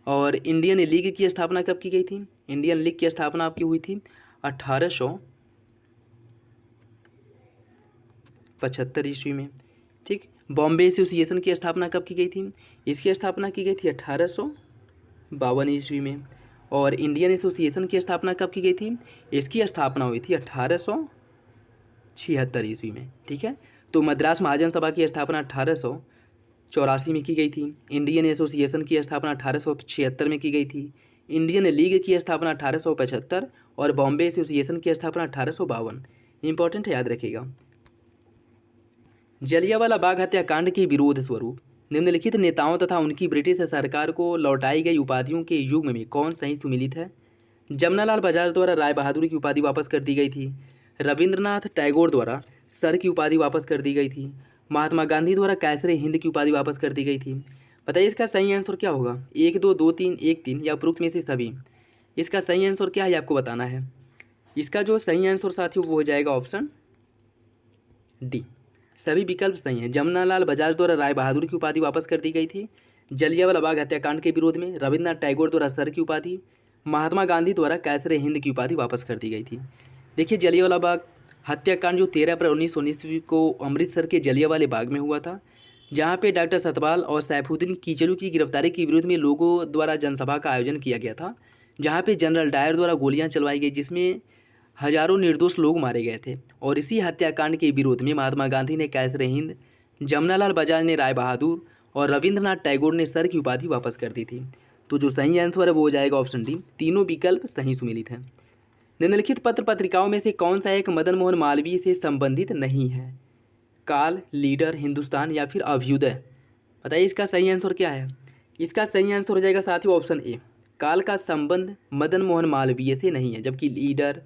Speaker 1: और इंडियन लीग की स्थापना कब की गई थी? इंडियन लीग की स्थापना आपकी हुई थी 1875 ईस्वी में। ठीक, बॉम्बे एसोसिएशन की स्थापना कब की गई थी? इसकी स्थापना की गई थी 1852 ईस्वी में। और इंडियन एसोसिएशन की स्थापना कब की गई थी? इसकी स्थापना हुई थी 1876 ईस्वी में। ठीक है, तो मद्रास महाजन सभा की स्थापना 1884 में की गई थी। इंडियन एसोसिएशन की स्थापना 1876 में की गई थी। इंडियन लीग की स्थापना 1875 और बॉम्बे एसोसिएशन की स्थापना 1852। इंपॉर्टेंट है, याद रखिएगा। जलियांवाला बाग हत्याकांड के विरोध स्वरूप निम्नलिखित नेताओं तथा उनकी ब्रिटिश सरकार को लौटाई गई उपाधियों के युग्म में कौन सही सुमिलित है? जमनालाल बजाज द्वारा राय बहादुर की उपाधि वापस कर दी गई थी। रविंद्रनाथ टैगोर द्वारा सर की उपाधि वापस कर दी गई थी। महात्मा गांधी द्वारा कैसरे हिंद की उपाधि वापस कर दी गई थी। बताइए इसका सही आंसर क्या होगा? 1 2 2 3 1 3 या उपरोक्त में से सभी? इसका सही आंसर क्या है आपको बताना है। इसका जो सही आंसर साथियों वो हो जाएगा ऑप्शन डी, सभी विकल्प सही हैं। जमनालाल बजाज द्वारा राय बहादुर की उपाधि वापस कर दी गई थी जलियांवाला बाग हत्याकांड के विरोध में। रविन्द्रनाथ टैगोर द्वारा सर की उपाधि, महात्मा गांधी द्वारा कैसरे हिंद की उपाधि वापस कर दी गई थी। देखिए जलियांवाला बाग हत्याकांड जो 13 अप्रैल 1919 ईस्वी को अमृतसर के जलियांवाले बाग में हुआ था, जहाँ पे डॉक्टर सतपाल और सैफुद्दीन कीचलू की गिरफ्तारी के विरोध में लोगों द्वारा जनसभा का आयोजन किया गया था, जहाँ पे जनरल डायर द्वारा गोलियां चलवाई गई जिसमें हजारों निर्दोष लोग मारे गए थे। और इसी हत्याकांड के विरोध में महात्मा गांधी ने कैसरे हिंद, जमनालाल बजाज ने राय बहादुर और रविंद्रनाथ टैगोर ने सर की उपाधि वापस कर दी थी। तो जो सही आंसर है वो हो जाएगा ऑप्शन डी, तीनों विकल्प सही सुमेलित हैं। निम्नलिखित पत्र पत्रिकाओं में से कौन सा एक मदन मोहन मालवीय से संबंधित नहीं है? काल, लीडर, हिंदुस्तान या फिर अभ्युदय? बताइए इसका सही आंसर क्या है? इसका सही आंसर हो जाएगा साथियों ऑप्शन ए। काल का संबंध मदन मोहन मालवीय से नहीं है, जबकि लीडर,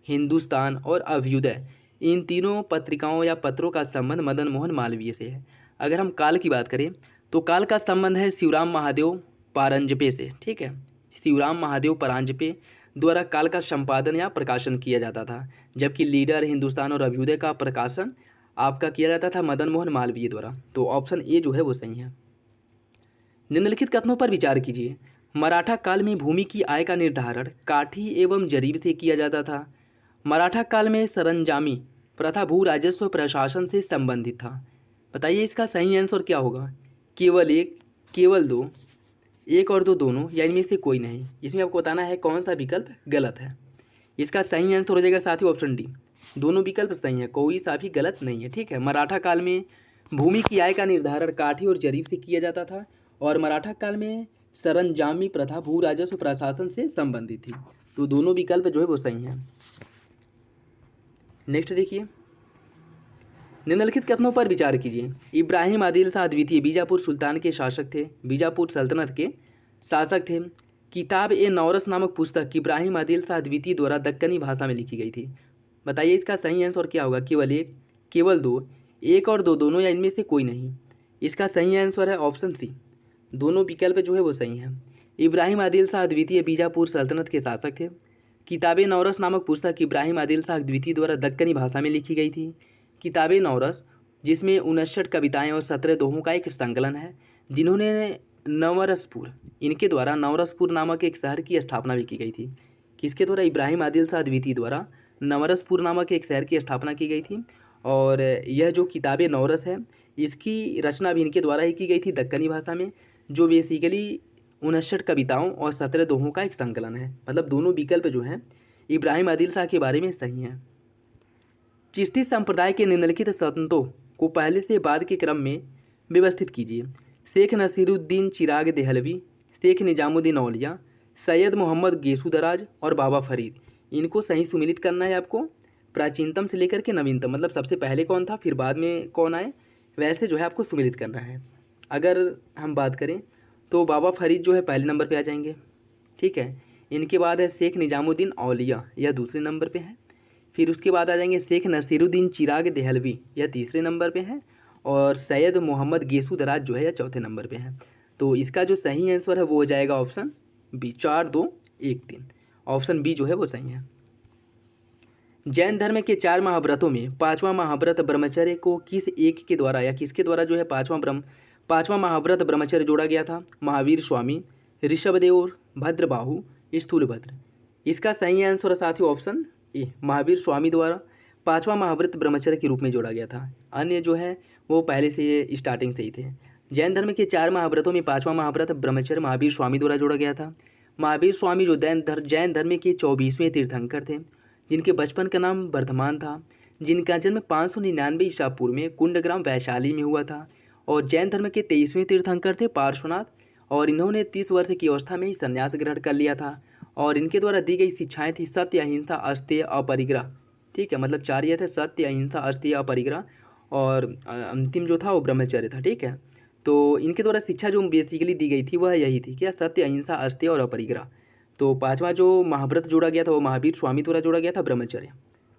Speaker 1: हिंदुस्तान और अभ्युदय इन तीनों पत्रिकाओं या पत्रों का संबंध मदन मोहन मालवीय से है। अगर हम काल की बात करें तो काल का संबंध है शिवराम महादेव परांजपे से। ठीक है, शिवराम महादेव परांजपे द्वारा काल का संपादन या प्रकाशन किया जाता था, जबकि लीडर, हिंदुस्तान और अभ्युदय का प्रकाशन आपका किया जाता था मदन मोहन मालवीय द्वारा। तो ऑप्शन ए जो है वो सही है। निम्नलिखित कथनों पर विचार कीजिए। मराठा काल में भूमि की आय का निर्धारण काठी एवं जरीब से किया जाता था। मराठा काल में सरंजामी प्रथा भू राजस्व प्रशासन से संबंधित था। बताइए इसका सही आंसर क्या होगा? केवल एक, केवल दो, एक और दो दोनों या इनमें से कोई नहीं। इसमें आपको बताना है कौन सा विकल्प गलत है। इसका सही आंसर हो जाएगा साथियों ऑप्शन डी, दोनों विकल्प सही है, कोई सा भी गलत नहीं है। ठीक है, मराठा काल में भूमि की आय का निर्धारण काठी और जरीब से किया जाता था और मराठा काल में सरंजामी प्रथा भू राजस्व प्रशासन से संबंधित थी। तो दोनों विकल्प जो है वो सही हैं। नेक्स्ट देखिए, निम्नलिखित कथनों पर विचार कीजिए। इब्राहिम आदिल शाह द्वितीय बीजापुर सुल्तान के शासक थे, बीजापुर सल्तनत के शासक थे। किताब ए नौरस नामक पुस्तक इब्राहिम आदिल शाह द्वितीय द्वारा दक्कनी भाषा में लिखी गई थी। बताइए इसका सही आंसर क्या होगा? केवल एक, केवल दो, एक और दो दोनों या इनमें से कोई नहीं। इसका सही आंसर है ऑप्शन सी, दोनों विकल्प जो है वो सही हैं। इब्राहिम आदिल शाह द्वितीय बीजापुर सल्तनत के शासक थे। किताब नौरस नामक पुस्तक इब्राहिम आदिल शाह द्वितीय द्वारा दक्कनी भाषा में लिखी गई थी। किताब नौरस जिसमें 59 कविताएं और 17 दोहों का एक संकलन है, जिन्होंने नवरसपुर, इनके द्वारा नवरसपुर नामक एक शहर की स्थापना भी की गई थी। किसके द्वारा? इब्राहिम आदिल शाह द्वितीय द्वारा नवरसपुर नामक एक शहर की स्थापना की गई थी। और यह जो किताब नौरस है इसकी रचना भी इनके द्वारा ही की गई थी दक्कनी भाषा में, जो बेसिकली 59 कविताओं और 17 दोहों का एक संकलन है। मतलब दोनों विकल्प जो हैं इब्राहिम आदिल शाह के बारे में सही हैं। चिश्ती संप्रदाय के निम्नलिखित संतों को पहले से बाद के क्रम में व्यवस्थित कीजिए। शेख नसीरुद्दीन चिराग देहलवी, शेख निजामुद्दीन औलिया, सैयद मोहम्मद गेसू दराज और बाबा फरीद। इनको सही सुमिलित करना है आपको, प्राचीनतम से लेकर के नवीनतम, मतलब सबसे पहले कौन था फिर बाद में कौन आए, वैसे जो है आपको सुमिलित करना है। अगर हम बात करें तो बाबा फरीद जो है पहले नंबर पे आ जाएंगे, ठीक है। इनके बाद है शेख निजामुद्दीन औलिया, यह दूसरे नंबर पे है। फिर उसके बाद आ जाएंगे शेख नसीरुद्दीन चिराग देहलवी, यह तीसरे नंबर पे है। और सैयद मोहम्मद गेसू दराज जो है यह चौथे नंबर पे है। तो इसका जो सही आंसर है वो हो जाएगा ऑप्शन बी, 4 2 1 3। ऑप्शन बी जो है वो सही है। जैन धर्म के 4 महाव्रतों में 5वां महाव्रत ब्रह्मचर्य को किस एक के द्वारा या किसके द्वारा जो है पाँचवां महाव्रत ब्रह्मचर्य जोड़ा गया था? महावीर स्वामी, ऋषभदेव, भद्रबाहु, स्थूलभद्र। इसका सही आंसर साथियों ऑप्शन ए, महावीर स्वामी द्वारा 5वां महाव्रत ब्रह्मचर्य के रूप में जोड़ा गया था। अन्य जो है वो पहले से स्टार्टिंग से ही थे। जैन धर्म के 4 महाव्रतों में 5वां महाव्रत ब्रह्मचर्य महावीर स्वामी द्वारा जोड़ा गया था। महावीर स्वामी जो जैन धर्म के 24वें तीर्थंकर थे, जिनके बचपन का नाम वर्धमान था, जिनका जन्म 599 ईसा पूर्व में कुंडग्राम वैशाली में हुआ था। और जैन धर्म के 23वें तीर्थंकर थे पार्श्वनाथ, और इन्होंने 30 वर्ष की अवस्था में ही संन्यास ग्रहण कर लिया था। और इनके द्वारा दी गई शिक्षाएं थी सत्य, अहिंसा, अस्तेय, अपरिग्रह, ठीक है। मतलब 4 ये थे, सत्य, अहिंसा, अस्तेय, अपरिग्रह, और अंतिम जो था वो ब्रह्मचर्य था, ठीक है। तो इनके द्वारा शिक्षा जो बेसिकली दी गई थी वह यही थी, क्या? सत्य, अहिंसा, अस्तेय और अपरिग्रह। तो 5वां जो महाव्रत जोड़ा गया था वो महावीर स्वामी द्वारा जोड़ा गया था, ब्रह्मचर्य।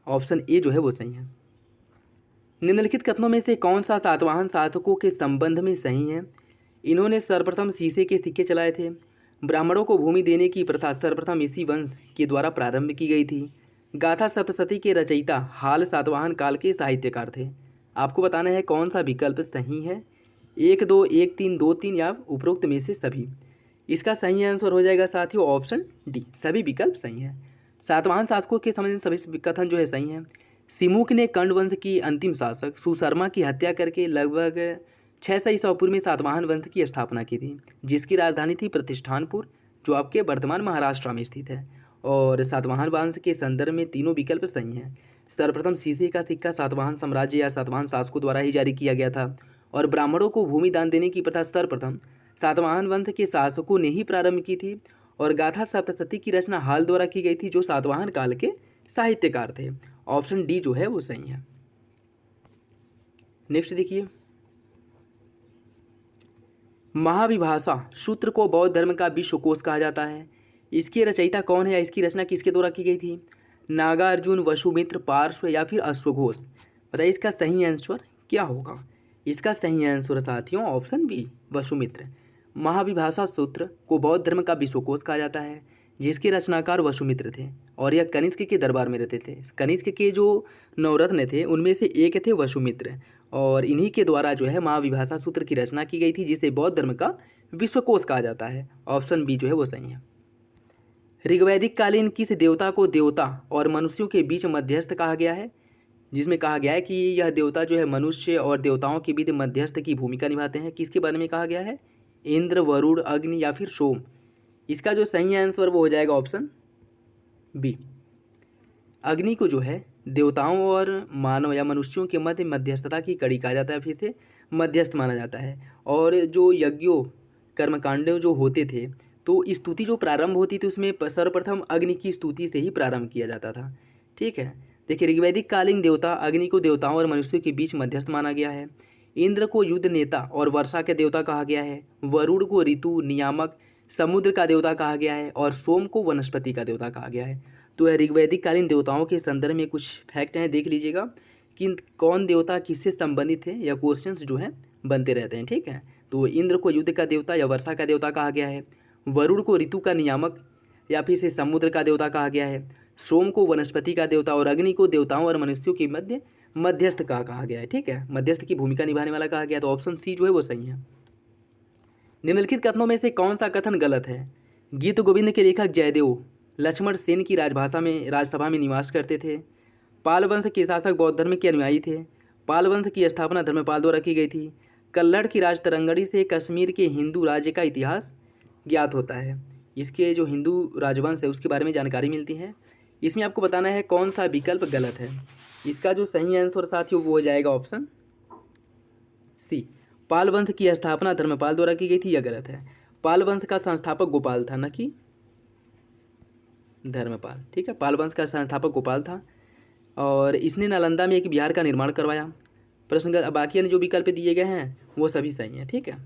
Speaker 1: ऑप्शन ए जो है वो सही है। निम्नलिखित कथनों में से कौन सा सातवाहन शासकों के संबंध में सही है? इन्होंने सर्वप्रथम शीशे के सिक्के चलाए थे। ब्राह्मणों को भूमि देने की प्रथा सर्वप्रथम इसी वंश के द्वारा प्रारंभ की गई थी। गाथा सप्तशती के रचयिता हाल सातवाहन काल के साहित्यकार थे। आपको बताना है कौन सा विकल्प सही है, 1 2 1 3 2 3 या उपरोक्त में से सभी। इसका सही आंसर हो जाएगा साथियों ऑप्शन डी, सभी विकल्प सही हैं। सातवाहन शासकों के समय सभी कथन जो है सही है। सिमुक ने कंड वंश की अंतिम शासक सुशर्मा की हत्या करके लगभग 600 ईसा पूर्व में सातवाहन वंश की स्थापना की थी, जिसकी राजधानी थी प्रतिष्ठानपुर, जो आपके वर्तमान महाराष्ट्र में स्थित है। और सातवाहन वंश के संदर्भ में तीनों विकल्प सही हैं। सर्वप्रथम शीशे का सिक्का सातवाहन साम्राज्य या सातवाहन शासकों द्वारा ही जारी किया गया था। और ब्राह्मणों को भूमि दान देने की प्रथा सर्वप्रथम सातवाहन वंश के शासकों ने ही प्रारंभ की थी। और गाथा सप्तशती की रचना हाल द्वारा की गई थी, जो सातवाहन काल के साहित्यकार थे। ऑप्शन डी जो है वो सही है। नेक्स्ट देखिए, महाविभाषा सूत्र को बौद्ध धर्म का विश्वकोश कहा जाता है। इसके रचयिता कौन है या इसकी रचना किसके द्वारा की गई थी? नागार्जुन, वसुमित्र, पार्श्व या फिर अश्वघोष। बताइए इसका सही आंसर क्या होगा? इसका सही आंसर साथियों ऑप्शन बी, वसुमित्र। महाविभाषा सूत्र को बौद्ध धर्म का विश्वकोश कहा जाता है, जिसके रचनाकार वसुमित्र थे। और यह कनिष्क के दरबार में रहते थे। कनिष्क के जो नवरत्न थे उनमें से एक थे वसुमित्र, और इन्हीं के द्वारा जो है महाविभाषा सूत्र की रचना की गई थी, जिसे बौद्ध धर्म का विश्वकोश कहा जाता है। ऑप्शन बी जो है वो सही है। ऋग्वैदिक कालीन किस देवता को देवता और मनुष्यों के बीच मध्यस्थ कहा गया है? जिसमें कहा गया है कि यह देवता जो है मनुष्य और देवताओं के बीच मध्यस्थ की भूमिका निभाते हैं। किसके बारे में कहा गया है? इंद्र, वरुण, अग्नि या फिर सोम। इसका जो सही आंसर वो हो जाएगा ऑप्शन बी। अग्नि को जो है देवताओं और मानव या मनुष्यों के मध्य मध्यस्थता की कड़ी कहा जाता है, फिर से मध्यस्थ माना जाता है। और जो यज्ञों कर्मकांडों जो होते थे, तो स्तुति जो प्रारंभ होती थी उसमें सर्वप्रथम अग्नि की स्तुति से ही प्रारंभ किया जाता था, ठीक है। देखिए, ऋग्वैदिक कालीन देवता अग्नि को देवताओं और मनुष्यों के बीच मध्यस्थ माना गया है। इंद्र को युद्ध नेता और वर्षा के देवता कहा गया है। वरुण को ऋतु नियामक समुद्र का देवता कहा गया है। और सोम को वनस्पति का देवता कहा गया है। तो यह ऋग्वैदिक कालीन देवताओं के संदर्भ में कुछ फैक्ट हैं, देख लीजिएगा कि कौन देवता किससे संबंधित है, या क्वेश्चंस जो हैं बनते रहते हैं, ठीक है। तो इंद्र को युद्ध का देवता या वर्षा का देवता कहा गया है। वरुण को ऋतु का नियामक या फिर से समुद्र का देवता कहा गया है। सोम को वनस्पति का देवता और अग्नि को देवताओं और मनुष्यों के मध्य मध्यस्थ का कहा गया है, ठीक है। मध्यस्थ की भूमिका निभाने वाला कहा गया। तो ऑप्शन सी जो है वो सही है। निम्नलिखित कथनों में से कौन सा कथन गलत है? गीत गोविंद के लेखक जयदेव लक्ष्मण सेन की राजसभा में निवास करते थे। पाल वंश के शासक बौद्ध धर्म के अनुयायी थे। पाल वंश की स्थापना धर्मपाल द्वारा की गई थी। कल्लड़ की राजतरंगड़ी से कश्मीर के हिंदू राज्य का इतिहास ज्ञात होता है। इसके जो हिंदू राजवंश है उसके बारे में जानकारी मिलती है। इसमें आपको बताना है कौन सा विकल्प गलत है। इसका जो सही आंसर साथियों वो हो जाएगा ऑप्शन सी। पाल वंश की स्थापना धर्मपाल द्वारा की गई थी, यह गलत है। पाल वंश का संस्थापक गोपाल था, न कि धर्मपाल। ठीक है, पाल वंश का संस्थापक गोपाल था और इसने नालंदा में एक विहार का निर्माण करवाया। प्रश्न बाकी अन्य जो विकल्प दिए गए हैं वो सभी सही हैं। ठीक है,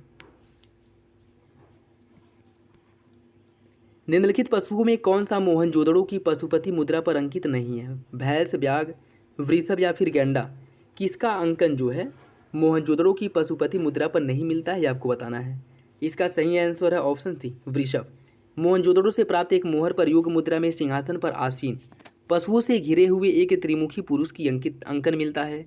Speaker 1: निम्नलिखित पशुओं में कौन सा मोहनजोदड़ो की पशुपति मुद्रा पर अंकित नहीं है? भैंस, ब्याघ, वृषभ या फिर गैंडा? किसका अंकन जो है मोहनजोदड़ो की पशुपति मुद्रा पर नहीं मिलता है, ये आपको बताना है। इसका सही आंसर है ऑप्शन सी, वृषभ। मोहनजोदड़ो से प्राप्त एक मोहर पर योग मुद्रा में सिंहासन पर आसीन पशुओं से घिरे हुए एक त्रिमुखी पुरुष की अंकन मिलता है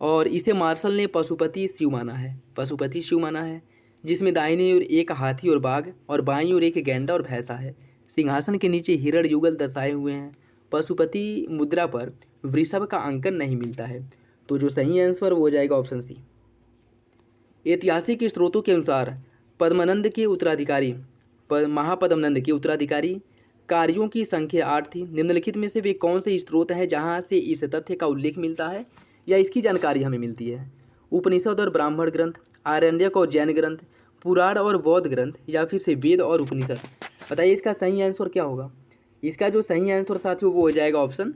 Speaker 1: और इसे मार्शल ने पशुपति शिव माना है, जिसमें दाहिने ओर एक हाथी और बाघ और बाईं ओर एक गैंडा और भैंसा है। सिंहासन के नीचे हिरण युगल दर्शाए हुए हैं। पशुपति मुद्रा पर वृषभ का अंकन नहीं मिलता है। तो जो सही आंसर वो हो जाएगा ऑप्शन सी। ऐतिहासिक स्रोतों के अनुसार पद्मानंद के उत्तराधिकारी महापद्मनंद के उत्तराधिकारी कार्यों की संख्या 8 थी। निम्नलिखित में से वे कौन से स्रोत हैं जहां से इस तथ्य का उल्लेख मिलता है या इसकी जानकारी हमें मिलती है? उपनिषद और ब्राह्मण ग्रंथ, आरण्यक और जैन ग्रंथ, पुराण और बौद्ध ग्रंथ या फिर से वेद और उपनिषद? बताइए इसका सही आंसर क्या होगा। इसका जो सही आंसर साथियों वो हो जाएगा ऑप्शन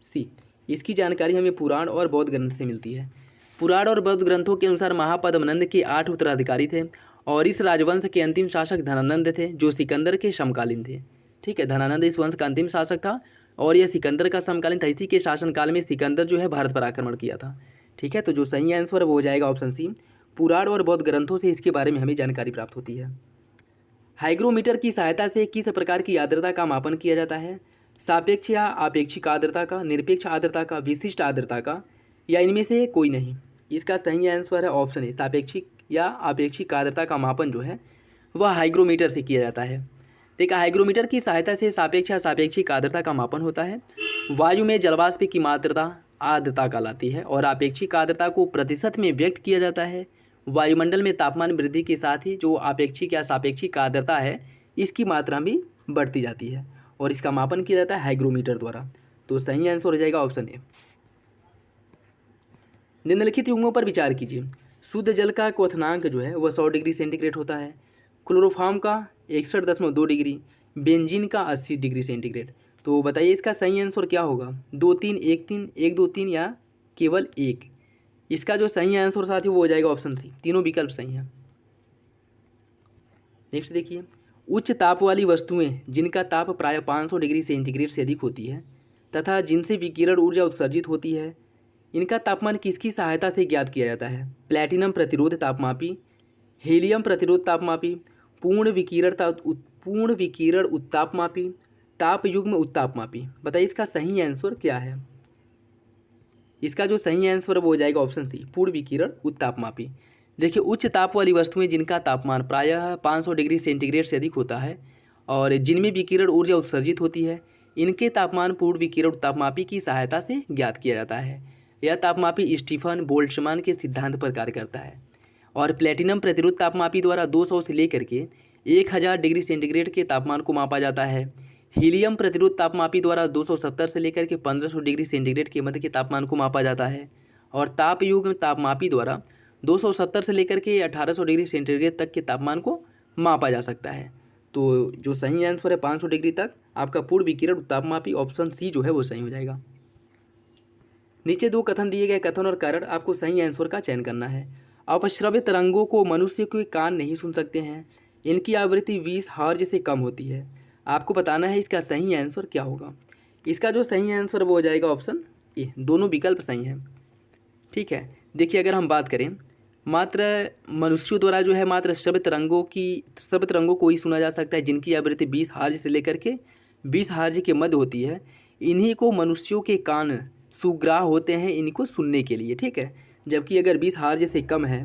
Speaker 1: सी। इसकी जानकारी हमें पुराण और बौद्ध ग्रंथ से मिलती है। पुराण और बौद्ध ग्रंथों के अनुसार महापद्मनंद के 8 उत्तराधिकारी थे और इस राजवंश के अंतिम शासक धनानंद थे, जो सिकंदर के समकालीन थे। ठीक है, धनानंद इस वंश का अंतिम शासक था और यह सिकंदर का समकालीन था। इसी के शासनकाल में सिकंदर जो है भारत पर आक्रमण किया था। ठीक है, तो जो सही आंसर है वो हो जाएगा ऑप्शन सी। पुराण और बौद्ध ग्रंथों से इसके बारे में हमें जानकारी प्राप्त होती है। हाइग्रोमीटर की सहायता से किस प्रकार की आर्द्रता का मापन किया जाता है? सापेक्ष या आपेक्षिक आर्द्रता का, निरपेक्ष आर्द्रता का, विशिष्ट आर्द्रता का या इनमें से कोई नहीं? इसका सही आंसर है ऑप्शन ए, सापेक्षिक या आपेक्षिक आर्द्रता का मापन जो है वह हाइग्रोमीटर से किया जाता है। देखा, हाइग्रोमीटर की सहायता से सापेक्ष या सापेक्षिक आर्द्रता का मापन होता है। वायु में जलवाष्प की मात्रा आर्द्रता कहलाती है और आपेक्षिक आर्द्रता को प्रतिशत में व्यक्त किया जाता है। वायुमंडल में तापमान वृद्धि के साथ ही जो आपेक्षिक या सापेक्षिक आर्द्रता है इसकी मात्रा भी बढ़ती जाती है और इसका मापन किया जाता है हाइग्रोमीटर द्वारा। तो सही आंसर हो जाएगा ऑप्शन ए। निम्नलिखित युग्मों पर विचार कीजिए। शुद्ध जल का क्वथनांक जो है वह 100 डिग्री सेंटीग्रेड होता है। क्लोरोफॉर्म का 61.2 डिग्री, बेंजीन का 80 डिग्री सेंटीग्रेड। तो बताइए इसका सही आंसर क्या होगा? 2 3 1 3 1 2 3 या केवल 1? इसका जो सही आंसर साथियों वो हो जाएगा ऑप्शन सी। तीनों विकल्प सही हैं। नेक्स्ट देखिए, उच्च ताप वाली वस्तुएं जिनका ताप प्राय 500 डिग्री सेंटीग्रेड से अधिक होती है तथा जिनसे विकिरण ऊर्जा उत्सर्जित होती है, इनका तापमान किसकी सहायता से ज्ञात किया जाता है? प्लैटिनम प्रतिरोध तापमापी, हीलियम प्रतिरोध तापमापी, पूर्ण विकिरण उत्तापमापी, ताप युग्म उत्तापमापी? बताइए इसका सही आंसर क्या है। इसका जो सही आंसर वो हो जाएगा ऑप्शन सी, पूर्ण विकिरण उत्तापमापी। देखिए, उच्च ताप वाली वस्तुएं जिनका तापमान प्रायः 500 डिग्री सेंटीग्रेड से अधिक होता है और जिनमें विकिरण ऊर्जा उत्सर्जित होती है, इनके तापमान पूर्ण विकिरण उत्तापमापी की सहायता से ज्ञात किया जाता है। यह तापमापी स्टीफन बोल्ट्जमान के सिद्धांत पर कार्य करता है और प्लैटिनम प्रतिरोध तापमापी द्वारा 200 से लेकर के 1000 डिग्री सेंटीग्रेड के तापमान को मापा जाता है। हीलियम प्रतिरोध तापमापी द्वारा 270 से लेकर के 1500 डिग्री सेंटीग्रेड के मध्य के तापमान को मापा जाता है और ताप युग्म तापमापी द्वारा 270 से लेकर के 1800 डिग्री सेंटीग्रेड तक के तापमान को मापा जा सकता है। तो जो सही आंसर है 500 डिग्री तक आपका पूर्ण विकिरण तापमापी ऑप्शन सी जो है वो सही हो जाएगा। नीचे 2 कथन दिए गए, कथन और कारण, आपको सही आंसर का चयन करना है। अपश्रव्य तरंगों को मनुष्य के कान नहीं सुन सकते हैं, इनकी आवृत्ति 20 हर्ट्ज से कम होती है। आपको बताना है इसका सही आंसर क्या होगा। इसका जो सही आंसर वो हो जाएगा ऑप्शन ए, दोनों विकल्प सही हैं। ठीक है, देखिए अगर हम बात करें मात्र मनुष्यों द्वारा जो है मात्र श्रव्य तरंगों को ही सुना जा सकता है जिनकी आवृत्ति 20 हर्ट्ज से लेकर के 20 हर्ट्ज के मध्य होती है। इन्हीं को मनुष्यों के कान सुग्राह होते हैं इनको सुनने के लिए। ठीक है, जबकि अगर 20 हर्ट्ज से कम है,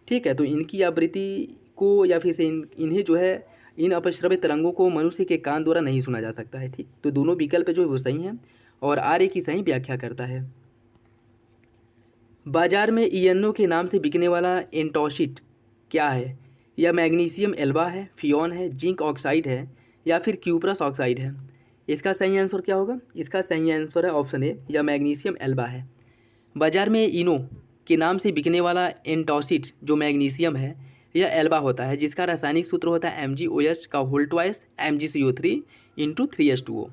Speaker 1: ठीक है, तो इनकी आवृत्ति को या फिर से इन्हें जो है इन अपश्रव्य तरंगों को मनुष्य के कान द्वारा नहीं सुना जा सकता है। ठीक, तो दोनों विकल्प जो है वो सही हैं और आर्य की सही व्याख्या करता है। बाजार में ईएनओ के नाम से बिकने वाला एंटोसिट क्या है? या मैग्नीशियम एल्बा है, फियोन है, जिंक ऑक्साइड है, या फिर क्यूप्रस ऑक्साइड है? इसका सही आंसर क्या होगा? इसका सही आंसर है ऑप्शन ए, या मैग्नीशियम एल्बा है। बाजार में इनो के नाम से बिकने वाला एंटोसिट जो मैग्नीशियम है यह एल्बा होता है, जिसका रासायनिक सूत्र होता है MgOH का होल ट्वाइस MgCO3 × 3H2O।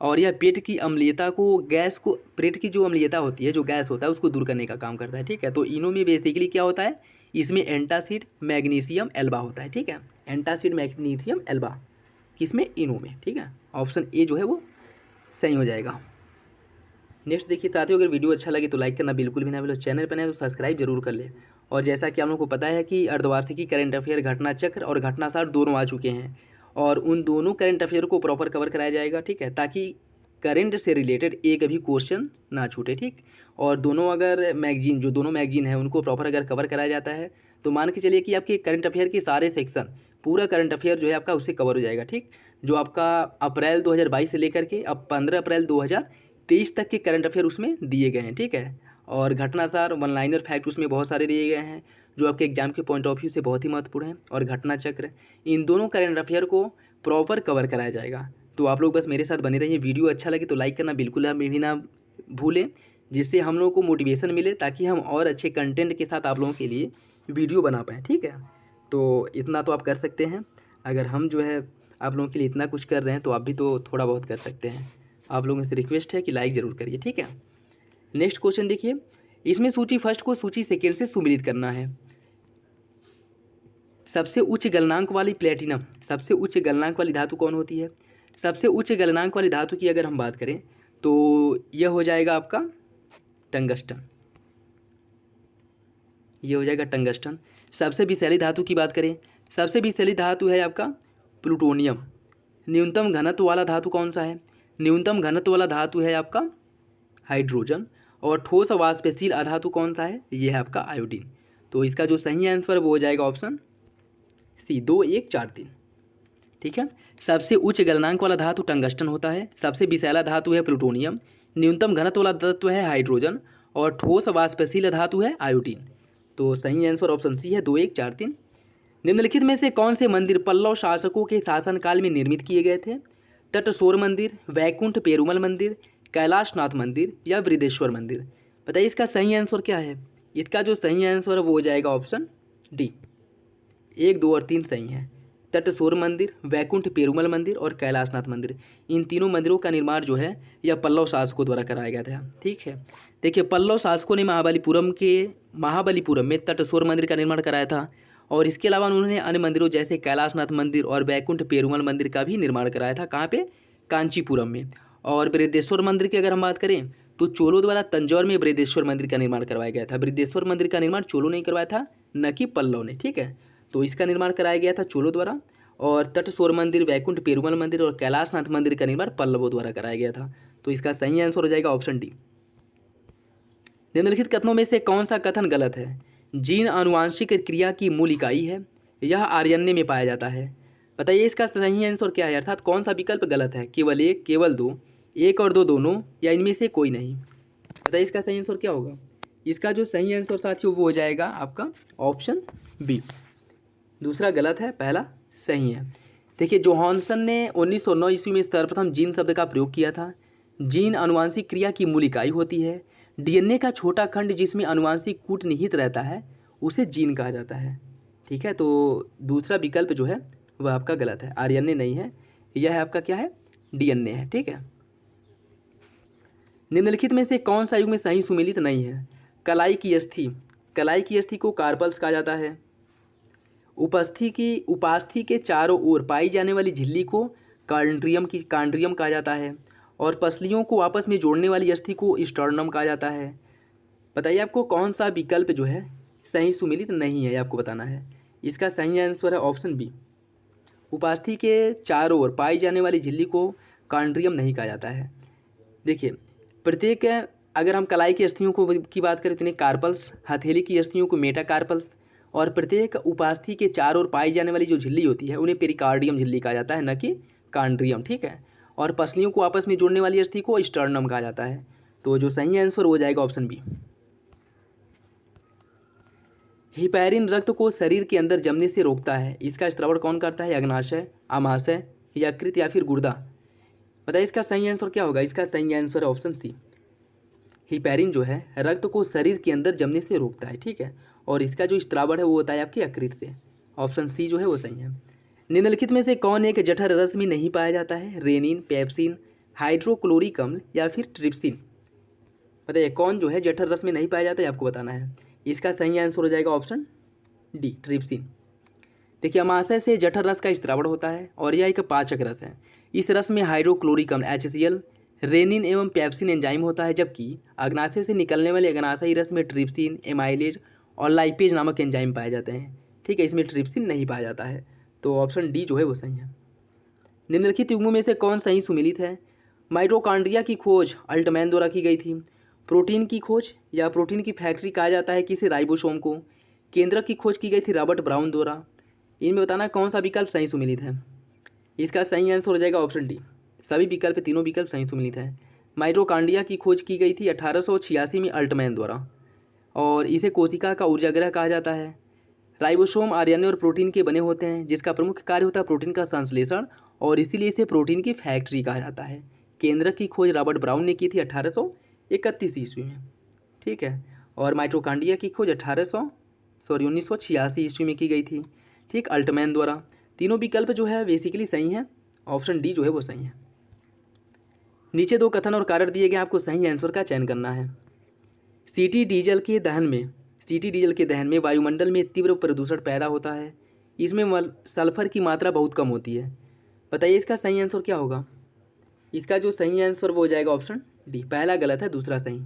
Speaker 1: और यह पेट की अम्लीयता को, गैस को, पेट की जो अम्लीयता होती है, जो गैस होता है, उसको दूर करने का काम करता है। ठीक है, तो इनो में बेसिकली क्या होता है, इसमें एंटासिड मैग्नीशियम एल्बा होता है। ठीक है, एंटासिड मैग्नीशियम एल्बा किसमें? इनो में। ठीक है, ऑप्शन ए जो है वो सही हो जाएगा। नेक्स्ट देखिए साथियों, अगर वीडियो अच्छा लगे तो लाइक करना बिल्कुल भी ना भूलो, चैनल पर नए तो सब्सक्राइब जरूर कर ले। और जैसा कि आप लोगों को पता है कि अर्धवार्षिकी, करंट अफेयर, घटना चक्र और घटनासार दोनों आ चुके हैं, और उन दोनों करंट अफेयर को प्रॉपर कवर कराया जाएगा। ठीक है, ताकि करंट से रिलेटेड एक भी क्वेश्चन ना छूटे। ठीक, और दोनों अगर मैगजीन, जो दोनों मैगजीन है उनको प्रॉपर अगर कवर कराया जाता है तो मान के चलिए कि आपके करंट अफेयर के सारे सेक्शन, पूरा करंट अफेयर जो है आपका उससे कवर हो जाएगा। ठीक, जो आपका अप्रैल 2022 से लेकर के अब 15 अप्रैल 2023 तक के करंट अफेयर उसमें दिए गए हैं। ठीक है, और घटनासार, वन लाइनर फैक्ट उसमें बहुत सारे दिए गए हैं जो आपके एग्जाम के पॉइंट ऑफ व्यू से बहुत ही महत्वपूर्ण है, और घटना चक्र, इन दोनों करंट अफेयर को प्रॉपर कवर कराया जाएगा। तो आप लोग बस मेरे साथ बने रहिए। वीडियो अच्छा लगे तो लाइक करना बिल्कुल आप भी ना भूलें, जिससे हम लोगों को मोटिवेशन मिले, ताकि हम और अच्छे कंटेंट के साथ आप लोगों के लिए वीडियो बना पाएँ। ठीक है, तो इतना तो आप कर सकते हैं। अगर हम जो है आप लोगों के लिए इतना कुछ कर रहे हैं तो आप भी तो थोड़ा बहुत कर सकते हैं। आप लोगों से रिक्वेस्ट है कि लाइक ज़रूर करिए। ठीक है, नेक्स्ट क्वेश्चन देखिए, इसमें सूची फर्स्ट को सूची सेकेंड से सुमिलित करना है। सबसे उच्च गलनांक वाली प्लेटिनम, सबसे उच्च गलनांक वाली धातु कौन होती है? सबसे उच्च गलनांक वाली धातु की अगर हम बात करें तो यह हो जाएगा आपका टंगस्टन, ये हो जाएगा टंगस्टन। सबसे विषैली धातु की बात करें, सबसे विषैली धातु है आपका प्लूटोनियम। न्यूनतम घनत्व वाला धातु कौन सा है? न्यूनतम घनत्व वाला धातु है आपका हाइड्रोजन। और ठोस वाष्पशील अधातु कौन सा है? ये है आपका आयोडीन। तो इसका जो सही आंसर वो हो जाएगा ऑप्शन सी, 2, 1, 4, 3। ठीक है, सबसे उच्च गलनांक वाला धातु टंगस्टन होता है, सबसे विषैला धातु है प्लूटोनियम, न्यूनतम घनत्व वाला धातु है हाइड्रोजन, और ठोस वाष्पशील धातु है आयोडीन। तो सही आंसर ऑप्शन सी है, 2, 1, 4, 3। निम्नलिखित में से कौन से मंदिर पल्लव शासकों के शासनकाल में निर्मित किए गए थे? तटशोर मंदिर, वैकुंठ पेरुमल मंदिर, कैलाशनाथ मंदिर, या वृद्धेश्वर मंदिर? बताइए इसका सही आंसर क्या है? इसका जो सही आंसर है वो हो जाएगा ऑप्शन डी, 1, 2 और 3 सही है। तटशोर मंदिर, वैकुंठ पेरुमल मंदिर और कैलाशनाथ मंदिर, इन तीनों मंदिरों का निर्माण जो है यह पल्लव शासकों द्वारा कराया गया था। ठीक है, देखिए पल्लव शासकों ने महाबलीपुरम में तटशोर मंदिर का निर्माण कराया था, और इसके अलावा उन्होंने अन्य मंदिरों जैसे कैलाशनाथ मंदिर और वैकुंठ पेरुमल मंदिर का भी निर्माण कराया था। कहाँ पे? कांचीपुरम में। और बृहदेश्वर मंदिर की अगर हम बात करें तो चोलों द्वारा तंजौर में बृहदेश्वर मंदिर का निर्माण करवाया गया था। बृहदेश्वर मंदिर का निर्माण चोलों ने करवाया था, न कि पल्लव ने। ठीक है, तो इसका निर्माण कराया गया था चोलों द्वारा, और तटशोर मंदिर, वैकुंठ पेरुमल मंदिर और कैलाशनाथ मंदिर का निर्माण पल्लवों द्वारा कराया गया था। तो इसका सही आंसर हो जाएगा ऑप्शन डी। निम्नलिखित कथनों में से कौन सा कथन गलत है? जीन आनुवांशिक क्रिया की मूल इकाई है, यह आरएनए में पाया जाता है। बताइए इसका सही आंसर क्या है, अर्थात कौन सा विकल्प गलत है? केवल एक, केवल दो, एक और दो दोनों, या इनमें से कोई नहीं? बताइए इसका सही आंसर क्या होगा? इसका जो सही आंसर साथियों वो हो जाएगा आपका ऑप्शन बी, दूसरा गलत है, पहला सही है। देखिए जोहानसन ने 1909 ईस्वी में सर्वप्रथम जीन शब्द का प्रयोग किया था। जीन आनुवांशिक क्रिया की मूल इकाई होती है। डीएनए का छोटा खंड जिसमें आनुवांशिक कूट निहित रहता है उसे जीन कहा जाता है। ठीक है, तो दूसरा विकल्प जो है वह आपका गलत है, आरएनए नहीं है, यह है आपका क्या है? डीएनए है। ठीक है, निम्नलिखित में से कौन सा युग्म सही सुमेलित नहीं है? कलाई की अस्थि, कलाई की अस्थि को कार्पल्स कहा जाता है। उपास्थि के चारों ओर पाई जाने वाली झिल्ली को कांड्रियम कहा जाता है, और पसलियों को आपस में जोड़ने वाली अस्थि को स्टर्नम कहा जाता है। बताइए आपको कौन सा विकल्प जो है सही सुमेलित नहीं है, आपको बताना है। इसका सही आंसर है ऑप्शन बी, उपास्थि के चारों ओर पाई जाने वाली झिल्ली को कांड्रियम नहीं कहा जाता है। देखिए प्रत्येक, अगर हम कलाई की अस्थियों की बात करें तो इन्हें कार्पल्स, हथेली की अस्थियों को मेटाकार्पल्स, और प्रत्येक उपास्थि के चारों ओर पाई जाने वाली जो झिल्ली होती है उन्हें पेरिकार्डियम झिल्ली कहा जाता है, न कि कांड्रियम। ठीक है, और पसलियों को आपस में जोड़ने वाली अस्थि को स्टर्नम कहा जाता है। तो जो सही आंसर हो जाएगा ऑप्शन बी। हिपैरिन रक्त को शरीर के अंदर जमने से रोकता है। इसका स्त्रावण कौन करता है? अग्नाशय, आमाशय, यकृत या फिर गुर्दा? बताइए इसका सही आंसर क्या होगा? इसका सही आंसर है ऑप्शन सी। हिपैरिन जो है रक्त को शरीर के अंदर जमने से रोकता है, ठीक है, और इसका जो स्त्रावण है वो होता है आपके यकृत से। ऑप्शन सी जो है वो सही है। निम्नलिखित में से कौन एक जठर रस में नहीं पाया जाता है? रेनिन, पेप्सिन, हाइड्रोक्लोरिक अम्ल या फिर ट्रिप्सिन? बताइए कौन जो है जठर रस में नहीं पाया जाता है, आपको बताना है। इसका सही आंसर हो जाएगा ऑप्शन डी, ट्रिप्सिन। देखिए अमाशय से जठर रस का स्त्रावण होता है और यह एक पाचक रस है। इस रस में हाइड्रोक्लोरिक अम्ल HCl, रेनिन एवं पेप्सिन एंजाइम होता है, जबकि अग्नाशय से निकलने वाले अग्नाशयी रस में ट्रिप्सिन, एमाइलेज और लाइपेज नामक एंजाइम पाए जाते हैं, ठीक है, इसमें ट्रिप्सिन नहीं पाया जाता है। तो ऑप्शन डी जो है वो सही है। निम्नलिखित युग्मों में से कौन सही सुमिलित है? माइटोकॉन्ड्रिया की खोज अल्टमैन द्वारा की गई थी। प्रोटीन की खोज या प्रोटीन की फैक्ट्री कहा जाता है किसे? राइबोसोम को। केंद्रक की खोज की गई थी रॉबर्ट ब्राउन द्वारा। इनमें बताना कौन सा विकल्प सही सुमिलित है। इसका सही आंसर हो जाएगा ऑप्शन डी, सभी विकल्प, तीनों विकल्प सही सुमिलित है। माइटोकॉन्ड्रिया की खोज की गई थी 1886 में अल्टमैन द्वारा और इसे कोशिका का ऊर्जागृह कहा जाता है। राइबोसोम आरएनए और प्रोटीन के बने होते हैं जिसका प्रमुख कार्य होता है प्रोटीन का संश्लेषण और इसीलिए इसे प्रोटीन की फैक्ट्री कहा जाता है। केंद्रक की खोज रॉबर्ट ब्राउन ने की थी 1831 ईस्वी में, ठीक है, और माइटोकॉन्ड्रिया की खोज 1986 ईस्वी में की गई थी, ठीक, अल्टमैन द्वारा। तीनों विकल्प जो है बेसिकली सही हैं। ऑप्शन डी जो है वो सही है। नीचे दो कथन और कारण दिए गए, आपको सही आंसर का चयन करना है। सीटी डीजल के दहन में वायुमंडल में तीव्र प्रदूषण पैदा होता है। इसमें सल्फर की मात्रा बहुत कम होती है। बताइए इसका सही आंसर क्या होगा? इसका जो सही आंसर वो हो जाएगा ऑप्शन डी, पहला गलत है, दूसरा सही।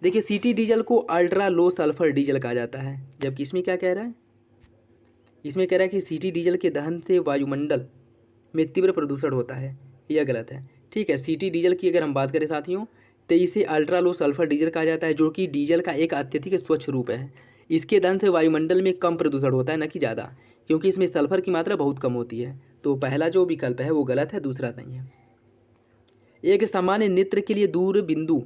Speaker 1: देखिए सीटी डीजल को अल्ट्रा लो सल्फर डीजल कहा जाता है, जबकि इसमें क्या कह रहा है? इसमें कह रहा है कि सीटी डीजल के दहन से वायुमंडल में तीव्र प्रदूषण होता है, यह गलत है, ठीक है। सीटी डीजल की अगर हम बात करें साथियों तो इसे अल्ट्रा लो सल्फर डीजल कहा जाता है, जो कि डीजल का एक अत्यधिक स्वच्छ रूप है। इसके दहन से वायुमंडल में कम प्रदूषण होता है, न कि ज़्यादा, क्योंकि इसमें सल्फर की मात्रा बहुत कम होती है। तो पहला जो विकल्प है वो गलत है, दूसरा सही है। एक सामान्य नेत्र के लिए दूर बिंदु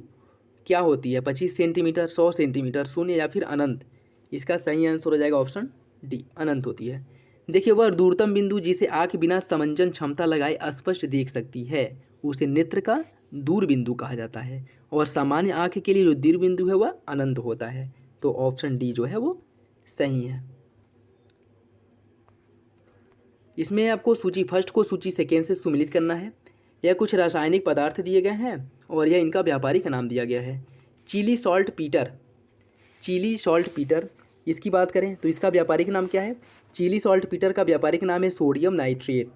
Speaker 1: क्या होती है? 25 सेंटीमीटर, 100 सेंटीमीटर, शून्य या फिर अनंत? इसका सही आंसर हो जाएगा ऑप्शन डी, अनंत होती है। देखिए वह दूरतम बिंदु जिसे आँख बिना समंजन क्षमता लगाए स्पष्ट देख सकती है उसे नेत्र का दूर बिंदु कहा जाता है, और सामान्य आँख के लिए जो दूर बिंदु है वह अनंत होता है। तो ऑप्शन डी जो है वो सही है। इसमें आपको सूची फर्स्ट को सूची सेकेंड से सुमिलित करना है। यह कुछ रासायनिक पदार्थ दिए गए हैं और यह इनका व्यापारिक नाम दिया गया है। चिली सॉल्ट पीटर, इसकी बात करें तो इसका व्यापारिक नाम क्या है? चिली सॉल्ट पीटर का व्यापारिक नाम है सोडियम नाइट्रेट।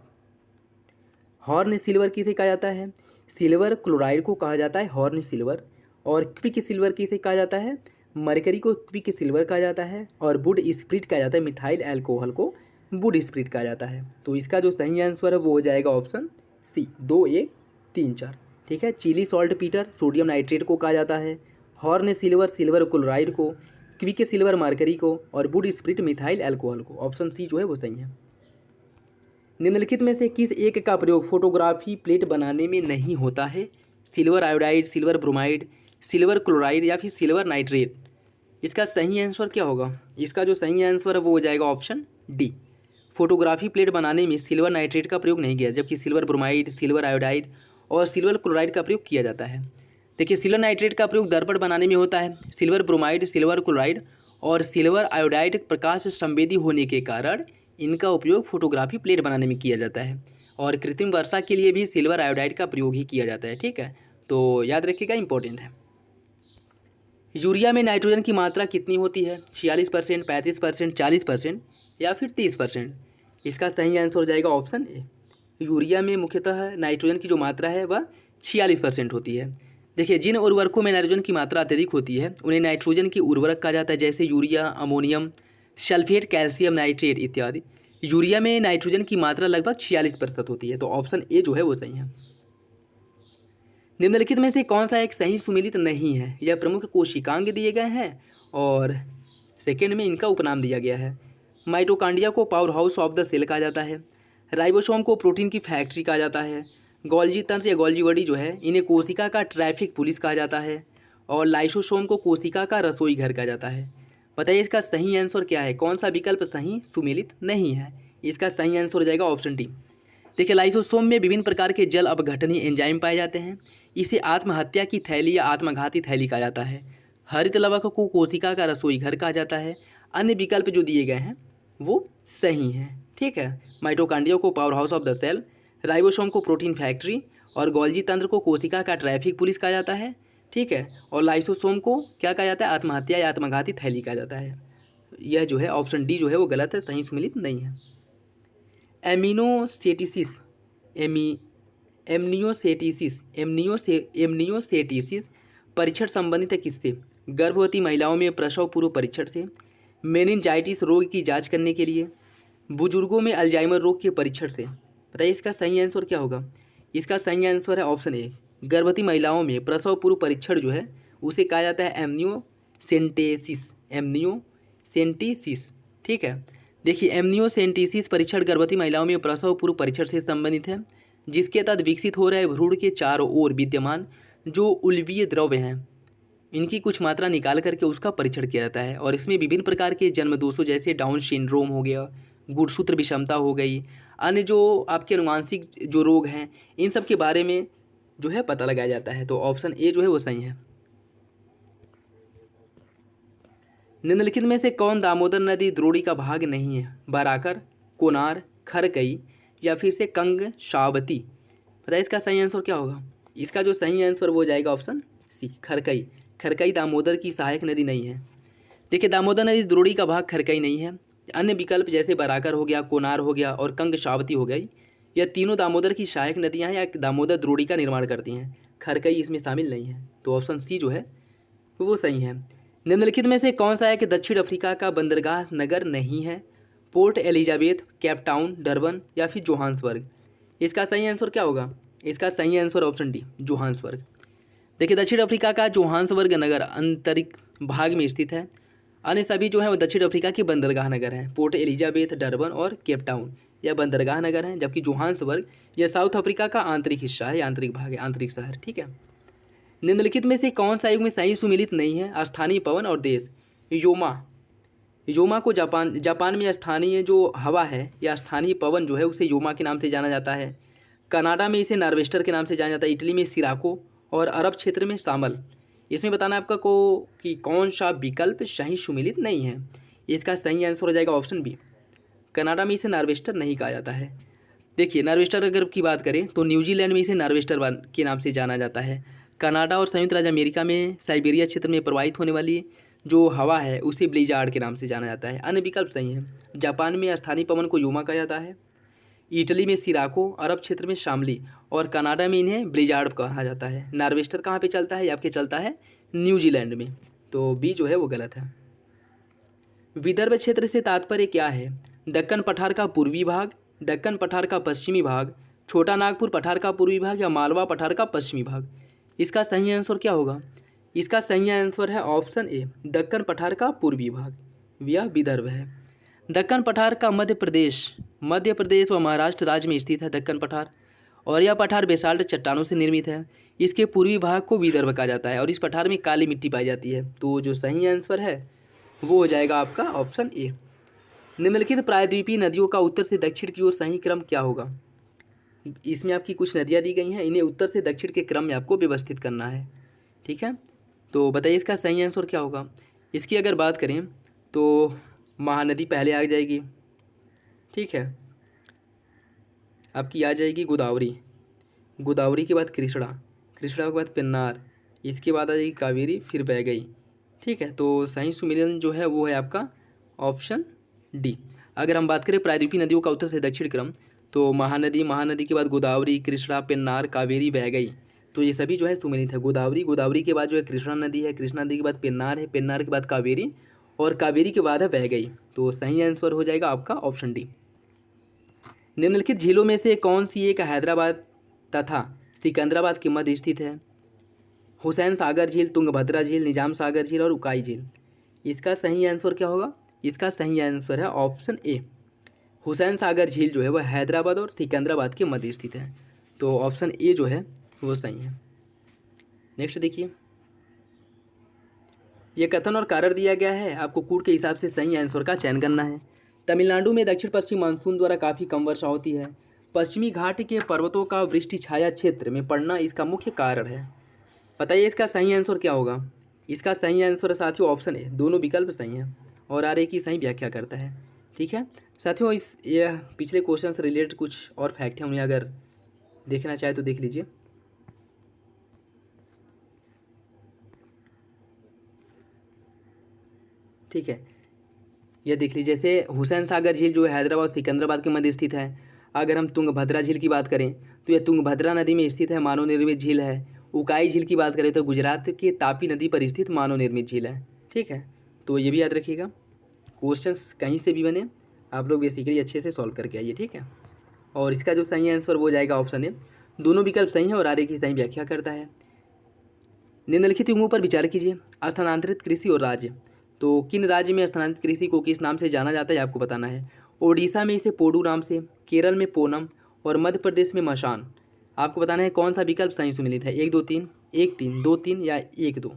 Speaker 1: हॉर्न सिल्वर किसे कहा जाता है? सिल्वर क्लोराइड को कहा जाता है हॉर्न सिल्वर, और क्विक सिल्वर किसे कहा जाता है? मरकरी को क्विक सिल्वर कहा जाता है, और वुड स्प्रिट कहा जाता है, मिथाइल अल्कोहल को वुड स्प्रिट कहा जाता है। तो इसका जो सही आंसर है वो हो जाएगा ऑप्शन सी, 2, 1, 3, 4, ठीक है। Chile saltpetre sodium nitrate को कहा जाता है, हॉर्न सिल्वर सिल्वर क्लोराइड को, क्विक सिल्वर मरकरी को, और वुड स्प्रिट मिथाइल अल्कोहल को। ऑप्शन सी जो है वो सही है। निम्नलिखित में से किस एक का प्रयोग फोटोग्राफी प्लेट बनाने में नहीं होता है? Silver iodide, silver bromide, silver chloride या फिर सिल्वर नाइट्रेट? इसका सही आंसर क्या होगा? इसका जो सही आंसर है वो हो जाएगा ऑप्शन डी, फोटोग्राफी प्लेट बनाने में सिल्वर नाइट्रेट का प्रयोग नहीं किया, जबकि सिल्वर ब्रोमाइड, सिल्वर आयोडाइड और सिल्वर क्लोराइड का प्रयोग किया जाता है। देखिए सिल्वर नाइट्रेट का प्रयोग दर्पण बनाने में होता है। सिल्वर ब्रोमाइड, सिल्वर क्लोराइड और सिल्वर आयोडाइड प्रकाश संवेदी होने के कारण इनका उपयोग फोटोग्राफी प्लेट बनाने में किया जाता है, और कृत्रिम वर्षा के लिए भी सिल्वर आयोडाइड का प्रयोग ही किया जाता है, ठीक है। तो याद रखिएगा, इंपॉर्टेंट है। यूरिया में नाइट्रोजन की मात्रा कितनी होती है? 46%, 35%, 40% या फिर 30%? इसका सही आंसर हो जाएगा ऑप्शन ए। यूरिया में मुख्यतः नाइट्रोजन की जो मात्रा है वह 46% होती है। देखिए जिन उर्वरकों में नाइट्रोजन की मात्रा अत्यधिक होती है उन्हें नाइट्रोजन की उर्वरक कहा जाता है, जैसे urea, ammonium sulphate, calcium nitrate इत्यादि। यूरिया में नाइट्रोजन की मात्रा लगभग 46% होती है। तो ऑप्शन ए जो है वो सही है। निम्नलिखित में से कौन सा एक सही सुमेलित नहीं है? यह प्रमुख कोशिकांग दिए गए हैं और सेकेंड में इनका उपनाम दिया गया है। माइटोकॉन्ड्रिया को powerhouse of the cell कहा जाता है, राइबोसोम को प्रोटीन की फैक्ट्री कहा जाता है, गोल्जी तंत्र या गोल्जी बॉडी जो है इन्हें कोशिका का ट्रैफिक पुलिस कहा जाता है, और लाइसोसोम को कोशिका का रसोई घर कहा जाता है। बताइए इसका सही आंसर क्या है, कौन सा विकल्प सही सुमेलित नहीं है। इसका सही आंसर हो जाएगा ऑप्शन डी। देखिए लाइसोसोम में विभिन्न प्रकार के जल अपघटनीय एंजाइम पाए जाते हैं। इसे आत्महत्या की थैली या आत्मघाती थैली कहा जाता है। हरित लवक को कोशिका का रसोई घर कहा जाता है। अन्य विकल्प जो दिए गए हैं वो सही हैं। ठीक है, माइटोकांड्रिया को powerhouse of the cell, ribosome को प्रोटीन फैक्ट्री और गोल्जी तंत्र को कोशिका का ट्रैफिक पुलिस कहा जाता है। ठीक है, और लाइसोसोम को क्या कहा जाता है, आत्महत्या या आत्मघाती थैली कहा जाता है। यह जो है ऑप्शन डी जो है वो गलत है, सही सुमेलित नहीं है। एमिनोसेटिसिस एमनियोसेटिसिस परीक्षण संबंधित है किससे? गर्भवती महिलाओं में प्रसव पूर्व परीक्षण से, मेनिनजाइटिस रोग की जांच करने के लिए, बुजुर्गों में अल्जाइमर रोग के परीक्षण से। बताइए इसका सही आंसर क्या होगा। इसका सही आंसर है ऑप्शन ए, गर्भवती महिलाओं में प्रसव पूर्व परीक्षण जो है उसे कहा जाता है एमनियोसेंटेसिस। ठीक है, देखिए एमनियोसेंटेसिस परीक्षण गर्भवती महिलाओं में प्रसव पूर्व परीक्षण से संबंधित है, जिसके तहत विकसित हो रहे भ्रूण के चारों ओर विद्यमान जो उल्वीय द्रव्य हैं इनकी कुछ मात्रा निकाल करके उसका परीक्षण किया जाता है। और इसमें विभिन्न प्रकार के जन्म दोषों जैसे डाउन सिंड्रोम हो गया, गुणसूत्र विषमता हो गई, अन्य जो आपके अनुवांशिक जो रोग हैं इन सब के बारे में जो है पता लगाया जाता है। तो ऑप्शन ए जो है वो सही है। निम्नलिखित में से कौन दामोदर नदी द्रोणी का भाग नहीं है? बराकर, कोनार, खरकई या फिर से कंगशावती। बताइए इसका सही आंसर क्या होगा। इसका जो सही आंसर वो हो जाएगा ऑप्शन सी, खरकई। खरकई दामोदर की सहायक नदी नहीं है। देखिए दामोदर नदी द्रोणी का भाग खरकई नहीं है। अन्य विकल्प जैसे बराकर हो गया, कोनार हो गया और कंगशावती हो गई, यह तीनों दामोदर की सहायक नदियाँ हैं या दामोदर द्रोणी का निर्माण करती हैं। खरकई इसमें शामिल नहीं है। तो ऑप्शन सी जो है वो सही है। निम्नलिखित में से कौन सा है कि दक्षिण अफ्रीका का बंदरगाह नगर नहीं है? Port Elizabeth, Cape Town, Durban या फिर जोहान्सबर्ग। इसका सही आंसर क्या होगा। इसका सही आंसर ऑप्शन डी, जोहान्सबर्ग। देखिए दक्षिण अफ्रीका का जोहान्सबर्ग नगर आंतरिक भाग में स्थित है। अन्य सभी जो है वो दक्षिण अफ्रीका के बंदरगाह नगर हैं। पोर्ट एलिजाबेथ, डरबन और केप टाउन यह बंदरगाह नगर हैं, जबकि जोहान्सबर्ग यह साउथ अफ्रीका का आंतरिक हिस्सा है, आंतरिक भाग है, आंतरिक शहर। ठीक है, निम्नलिखित में से कौन सा युग में सही सुमिलित नहीं है? स्थानीय पवन और देश। योमा को जापान में स्थानीय जो हवा है या स्थानीय पवन जो है उसे योमा के नाम से जाना जाता है। कनाडा में इसे नार्वेस्टर के नाम से जाना जाता है। इटली में सिराको और अरब क्षेत्र में शामल। इसमें बताना है आपका कि कौन सा विकल्प सही सुमिलित नहीं है। इसका सही आंसर हो जाएगा ऑप्शन बी, कनाडा में इसे नार्वेस्टर नहीं कहा जाता है। देखिए नार्वेस्टर अगर की बात करें तो न्यूजीलैंड में इसे नार्वेस्टर के नाम से जाना जाता है। कनाडा और संयुक्त राज्य अमेरिका में साइबेरिया क्षेत्र में प्रवाहित होने वाली जो हवा है उसे ब्लिजार्ड के नाम से जाना जाता है। अन्य विकल्प सही है। जापान में स्थानीय पवन को योमा कहा जाता है, इटली में सिराको, अरब क्षेत्र में शामली और कनाडा में इन्हें ब्लिजार्ड कहा जाता है। नार्वेस्टर कहाँ पे चलता है? ये आपके चलता है न्यूजीलैंड में। तो बी जो है वो गलत है। विदर्भ क्षेत्र से तात्पर्य क्या है? दक्कन पठार का पूर्वी भाग, दक्कन पठार का पश्चिमी भाग, छोटा नागपुर पठार का पूर्वी भाग या मालवा पठार का पश्चिमी भाग। इसका सही आंसर क्या होगा। इसका सही आंसर है ऑप्शन ए, दक्कन पठार का पूर्वी भाग, यह विदर्भ है। दक्कन पठार का मध्य प्रदेश व महाराष्ट्र राज्य में स्थित है दक्कन पठार, और यह पठार बेसाल्ट चट्टानों से निर्मित है। इसके पूर्वी भाग को विदर्भ कहा जाता है और इस पठार में काली मिट्टी पाई जाती है। तो जो सही आंसर है वो हो जाएगा आपका ऑप्शन ए। निम्नलिखित प्रायद्वीपीय नदियों का उत्तर से दक्षिण की ओर सही क्रम क्या होगा। इसमें आपकी कुछ नदियाँ दी गई हैं, इन्हें उत्तर से दक्षिण के क्रम में आपको व्यवस्थित करना है। ठीक है, तो बताइए इसका सही आंसर क्या होगा। इसकी अगर बात करें तो महानदी पहले आ जाएगी। ठीक है, आपकी आ जाएगी गोदावरी, गोदावरी के बाद कृष्णा, कृष्णा के बाद पेन्नार, इसके बाद आ जाएगी कावेरी, फिर वैगई। ठीक है, तो सही सुमेलन जो है वो है आपका ऑप्शन डी। अगर हम बात करें प्रायद्वीपीय नदियों का उत्तर से दक्षिण क्रम तो महानदी के बाद गोदावरी, कृष्णा, पेन्नार, कावेरी, वैगई, तो ये सभी जो है सुमेलित है। गोदावरी के बाद जो है कृष्णा नदी है, कृष्णा नदी के बाद पेन्नार है, पेन्नार के बाद कावेरी और कावेरी के बाद है वैगई। तो सही आंसर हो जाएगा आपका ऑप्शन डी। निम्नलिखित झीलों में से कौन सी एक हैदराबाद तथा सिकंदराबाद के मध्य स्थित है? हुसैन सागर झील, तुंगभद्रा झील, निजाम सागर झील और उकाई झील। इसका सही आंसर क्या होगा। इसका सही आंसर है ऑप्शन ए, हुसैन सागर झील जो है वह हैदराबाद और सिकंदराबाद के मध्य स्थित है। तो ऑप्शन ए जो है वो सही है। नेक्स्ट देखिए, ये कथन और कारण दिया गया है, आपको कूट के हिसाब से सही आंसर का चयन करना है। तमिलनाडु में दक्षिण पश्चिम मानसून द्वारा काफ़ी कम वर्षा होती है। पश्चिमी घाट के पर्वतों का वृष्टि छाया क्षेत्र में पड़ना इसका मुख्य कारण है। बताइए इसका सही आंसर क्या होगा। इसका सही आंसर साथियों ऑप्शन है, दोनों विकल्प सही हैं और आर की सही व्याख्या करता है। ठीक है साथियों, इस यह पिछले क्वेश्चन से रिलेटेड कुछ और फैक्ट हैं, उन्हें अगर देखना चाहे तो देख लीजिए। ठीक है, यह देख लीजिए, जैसे हुसैन सागर झील जो है हैदराबाद सिकंदराबाद के मध्य स्थित है। अगर हम तुंगभद्रा झील की बात करें तो यह तुंगभद्रा नदी में स्थित है, मानव निर्मित झील है। उकाई झील की बात करें तो गुजरात के तापी नदी पर स्थित मानव निर्मित झील है। ठीक है, तो ये भी याद रखिएगा, क्वेश्चंस कहीं से भी बने आप लोग बेसिकली अच्छे से सॉल्व करके आइए। ठीक है, और इसका जो सही आंसर वो जाएगा ऑप्शन है, दोनों विकल्प सही है और आगे की सही व्याख्या करता है। निम्नलिखित युगों पर विचार कीजिए। स्थानांतरित कृषि और राज्य, तो किन राज्य में स्थानांतरित कृषि को किस नाम से जाना जाता है आपको बताना है। ओडिशा में इसे पोडू नाम से, केरल में पोनम और मध्य प्रदेश में मशान। आपको बताना है कौन सा विकल्प सही सुमिलित है, 1 2 3, 1 3 2 3 या 1 2।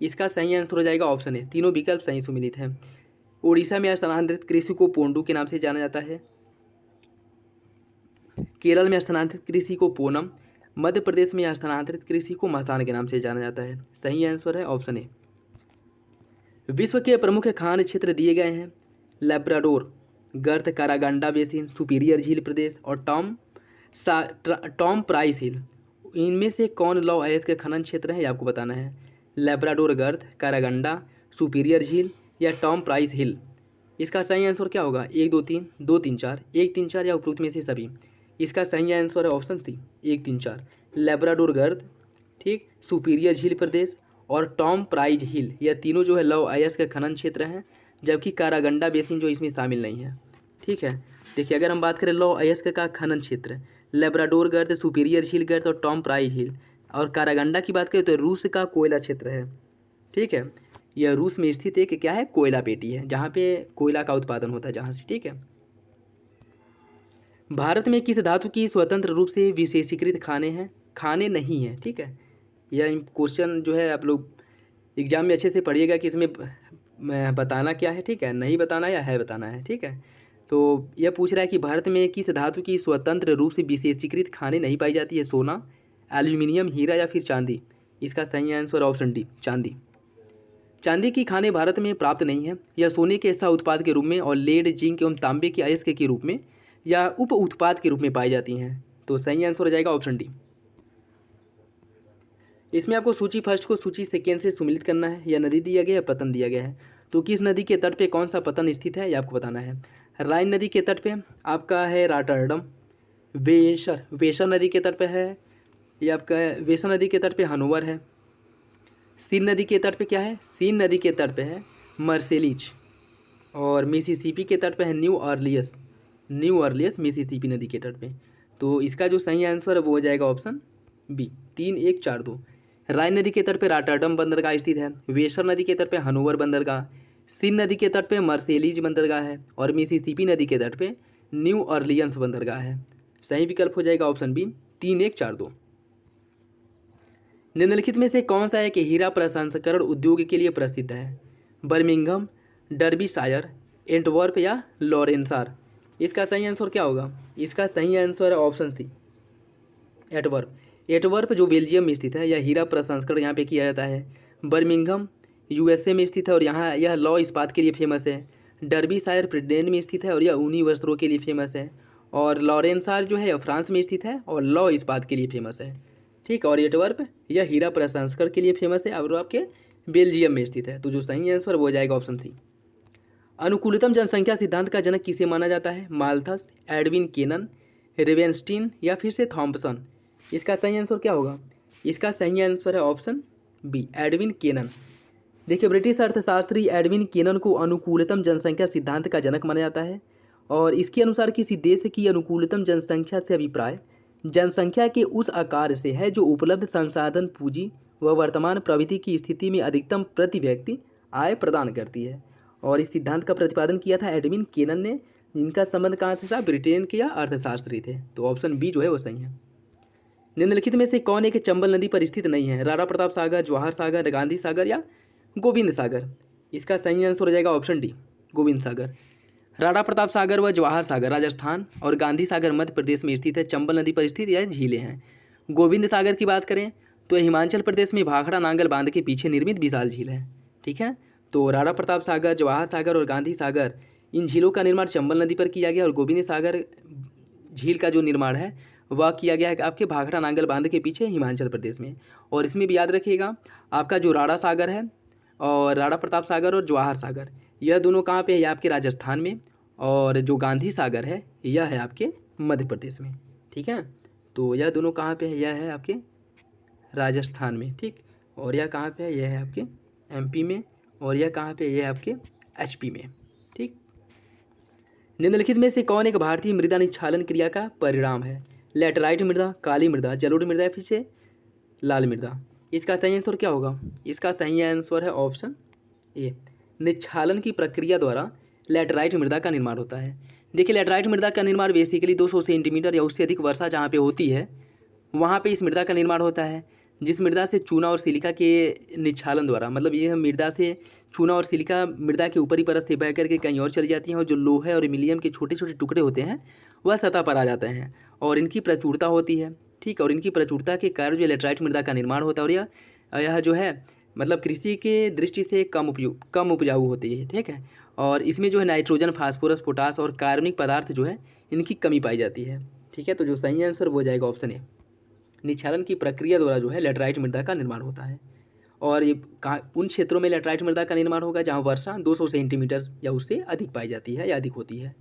Speaker 1: इसका सही आंसर हो जाएगा ऑप्शन है, तीनों विकल्प सही सुमिलित है। ओडिशा में स्थानांतरित कृषि को पोंडू के नाम से जाना जाता है, केरल में स्थानांतरित कृषि को पोनम, मध्य प्रदेश में स्थानांतरित कृषि को मसान के नाम से जाना जाता है। सही आंसर है ऑप्शन ए। विश्व के प्रमुख खान क्षेत्र दिए गए हैं, लेब्राडोर, गर्त कारागंडा बेसिन, सुपीरियर झील प्रदेश और टॉम प्राइस हिल। इनमें से कौन लौह अयस्क के खनन क्षेत्र है ये आपको बताना है। लेब्राडोर गर्त, कारागंडा, सुपीरियर झील या टॉम प्राइस हिल। इसका सही आंसर क्या होगा, 1 2 3, 2 3 4, 1 3 4 या उपरोक्त में से सभी। इसका सही आंसर है ऑप्शन सी, 1 3 4, लेब्राडोर गर्त, ठीक, सुपीरियर झील प्रदेश और टॉम प्राइज हिल। यह तीनों जो है लौह अयस्क के खनन क्षेत्र हैं, जबकि कारागंडा बेसिन जो इसमें शामिल नहीं है। ठीक है, देखिए अगर हम बात करें लौह अयस्क का खनन क्षेत्र, लेब्राडोर गर्त, सुपीरियर झील गर्त और टॉम प्राइज हिल, और कारागंडा की बात करें तो रूस का कोयला क्षेत्र है। ठीक है, यह रूस में स्थित एक क्या है, कोयला पेटी है, जहाँ पे कोयला का उत्पादन होता है जहाँ से। ठीक है, भारत में किस धातु की स्वतंत्र रूप से विशेषीकृत खाने नहीं हैं। ठीक है, यह क्वेश्चन जो है आप लोग एग्जाम में अच्छे से पढ़िएगा कि इसमें बताना क्या है। ठीक है, नहीं बताना या है बताना है। ठीक है, तो यह पूछ रहा है कि भारत में किस धातु की स्वतंत्र रूप से विशेषीकृत खाने नहीं पाई जाती है, सोना, एल्यूमिनियम, हीरा या फिर चांदी। इसका सही आंसर ऑप्शन डी, चांदी। चांदी की खानें भारत में प्राप्त नहीं है, यह सोने के सह उत्पाद के रूप में और लेड, जिंक एवं तांबे के अयस्क के रूप में या उप उत्पाद के रूप में पाई जाती हैं। तो सही आंसर हो जाएगा ऑप्शन डी। इसमें आपको सूची फर्स्ट को सूची सेकेंड से सुमिलित करना है। यह नदी दिया गया है, पतन दिया गया है, तो किस नदी के तट पे कौन सा पतन स्थित है ये आपको बताना है। राइन नदी के तट पे आपका है रॉटरडम। वेशर नदी के तट पे है ये आपका वेशर नदी के तट पे हनोवर है। सीन नदी के तट पे क्या है, सीन नदी के तट पे है मर्सेलिच। और मिसिसिपी के तट पे है न्यू ऑर्लियस मिसिसिपी नदी के तट पे। तो इसका जो सही आंसर है वो हो जाएगा ऑप्शन बी, 3 1 4 2। राइन नदी के तट पे रॉटरडम बंदरगाह स्थित है, वेशर नदी के तट पे हनोवर बंदरगाह, सीन नदी के तट पे मर्सेलीज बंदरगाह है और मिसिसिपी नदी के तट पे न्यू ऑर्लियंस बंदरगाह है। सही विकल्प हो जाएगा ऑप्शन बी, 3 1 4 2। निम्नलिखित में से कौन सा है कि हीरा प्रसंस्करण उद्योग के लिए प्रसिद्ध है, बर्मिंघम, डर्बीशायर, एंटवर्प या लॉरेंसार। इसका सही आंसर क्या होगा, इसका सही आंसर है ऑप्शन सी, एटवर्प जो बेल्जियम में स्थित है। यह हीरा प्रसंस्करण यहाँ पे किया जाता है। बर्मिंघम यूएसए में स्थित है और यहाँ यह लौ इस्पात के लिए फेमस है। डर्बीशायर ब्रिटेन में स्थित है और यह ऊनी वस्त्रों के लिए फेमस है। और लॉरेंसार जो है यह फ्रांस में स्थित है और लौ इस्पात के लिए फेमस है। ठीक, और एटवर्प यह हीरा प्रसंस्करण के लिए फेमस है और आपके बेल्जियम में स्थित है। तो जो सही आंसर वो हो जाएगा ऑप्शन सी। अनुकूलतम जनसंख्या सिद्धांत का जनक किसे माना जाता है, माल्थस, एडविन केनन, रेवेंस्टीन या फिर से थॉम्पसन। इसका सही आंसर क्या होगा, इसका सही आंसर है ऑप्शन बी, एडविन केनन। देखिए ब्रिटिश अर्थशास्त्री एडविन केनन को अनुकूलतम जनसंख्या सिद्धांत का जनक माना जाता है और इसके अनुसार किसी देश की अनुकूलतम जनसंख्या से अभिप्राय जनसंख्या के उस आकार से है जो उपलब्ध संसाधन, पूंजी व वर्तमान प्रवृत्ति की स्थिति में अधिकतम प्रति व्यक्ति आय प्रदान करती है। और इस सिद्धांत का प्रतिपादन किया था एडविन केनन ने, जिनका संबंध कहाँ से था, ब्रिटेन के या अर्थशास्त्री थे। तो ऑप्शन बी जो है वो सही है। निम्नलिखित में से कौन एक चंबल नदी पर स्थित नहीं है, राणा प्रताप सागर, जवाहर सागर, गांधी सागर या गोविंद सागर। इसका सही आंसर हो जाएगा ऑप्शन डी, गोविंद सागर। राणा प्रताप सागर व जवाहर सागर राजस्थान और गांधी सागर मध्य प्रदेश में स्थित है, चंबल नदी पर स्थित यह झीलें हैं। गोविंद सागर की बात करें तो हिमाचल प्रदेश में भाखड़ा नांगल बांध के पीछे निर्मित विशाल झील है। ठीक है, तो राणा प्रताप सागर, जवाहर सागर और गांधी सागर, इन झीलों का निर्माण चंबल नदी पर किया गया और गोविंद सागर झील का जो निर्माण है वह किया गया है आपके भाखड़ा नांगल बांध के पीछे हिमाचल प्रदेश में। और इसमें भी याद रखिएगा आपका जो राणा सागर है और राणा प्रताप सागर और जवाहर सागर, यह दोनों कहाँ पे है, यह आपके राजस्थान में, और जो गांधी सागर है यह है आपके मध्य प्रदेश में। ठीक है, तो यह दोनों कहाँ पे है, यह है आपके राजस्थान में। ठीक, और यह कहाँ पे है, यह है आपके एमपी में, और यह कहाँ पे है, यह है आपके एचपी में। ठीक, निम्नलिखित में से कौन एक भारतीय मृदा निक्षालन क्रिया का परिणाम है? लैटेराइट मृदा, काली मृदा, जलोढ़ मृदा या फिर से लाल मृदा। इसका सही आंसर क्या होगा? इसका सही आंसर है ऑप्शन ए, निक्षालन की प्रक्रिया द्वारा लैटेराइट मृदा का निर्माण होता है। देखिए, लैटेराइट मृदा का निर्माण बेसिकली 200 सेंटीमीटर या उससे अधिक वर्षा जहाँ पे होती है वहाँ पे इस मृदा का निर्माण होता है, जिस मृदा से चूना और सिलिका के निक्षालन द्वारा, मतलब ये मृदा से चूना और सिलिका मृदा के ऊपरी परत से बह करके कहीं और चली जाती हैं और जो लोहे और मिलियम के छोटे छोटे टुकड़े होते हैं वह सतह पर आ जाते हैं और इनकी प्रचुरता होती है। ठीक, और इनकी प्रचुरता के कारण जो लैटेराइट मृदा का निर्माण होता है और यह जो है मतलब कृषि के दृष्टि से कम उपजाऊ होती है। ठीक है, और इसमें जो है नाइट्रोजन, फास्फोरस, पोटास और कार्बनिक पदार्थ जो है इनकी कमी पाई जाती है। ठीक है, तो जो सही आंसर वो जाएगा ऑप्शन ए, निक्षालन की प्रक्रिया द्वारा जो है लैटेराइट मृदा का निर्माण होता है। और ये उन क्षेत्रों में लैटेराइट मृदा का निर्माण होगा जहाँ वर्षा 200 सेंटीमीटर या उससे अधिक पाई जाती है या अधिक होती है।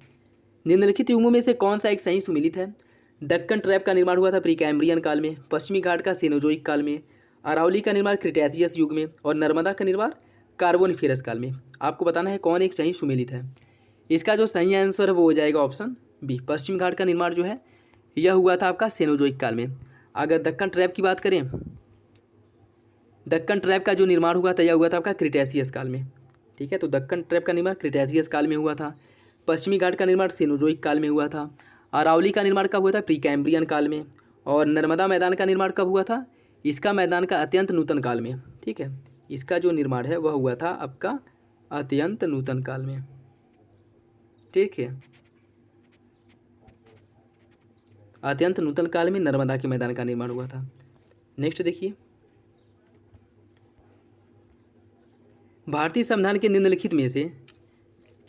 Speaker 1: निम्नलिखित युगों में से कौन सा एक सही सुमेलित है? दक्कन ट्रैप का निर्माण हुआ था प्रीकैम्ब्रियन काल में, पश्चिमी घाट का सेनोजोइक काल में, अरावली का निर्माण क्रिटेशियस युग में और नर्मदा का निर्माण कार्बोनिफेरस काल में। आपको बताना है कौन एक सही सुमेलित है। इसका जो सही आंसर है वो हो जाएगा ऑप्शन बी, पश्चिमी घाट का निर्माण जो है यह हुआ था आपका सेनोजोइक काल में। अगर दक्कन ट्रैप की बात करें, दक्कन ट्रैप का जो निर्माण हुआ था यह हुआ था आपका क्रिटेशियस काल में। ठीक है, तो दक्कन ट्रैप का निर्माण क्रिटेशियस काल में हुआ था, पश्चिमी घाट का निर्माण सेनोजोइक काल में हुआ था, अरावली का निर्माण कब हुआ था? प्रीकैम्ब्रियन काल में, और नर्मदा मैदान का निर्माण कब हुआ था? इसका मैदान का अत्यंत नूतन काल में। ठीक है, इसका जो निर्माण है वह हुआ था आपका अत्यंत नूतन काल में। ठीक है, अत्यंत नूतन काल में नर्मदा के मैदान का निर्माण हुआ था। नेक्स्ट देखिए, भारतीय संविधान के निम्नलिखित में से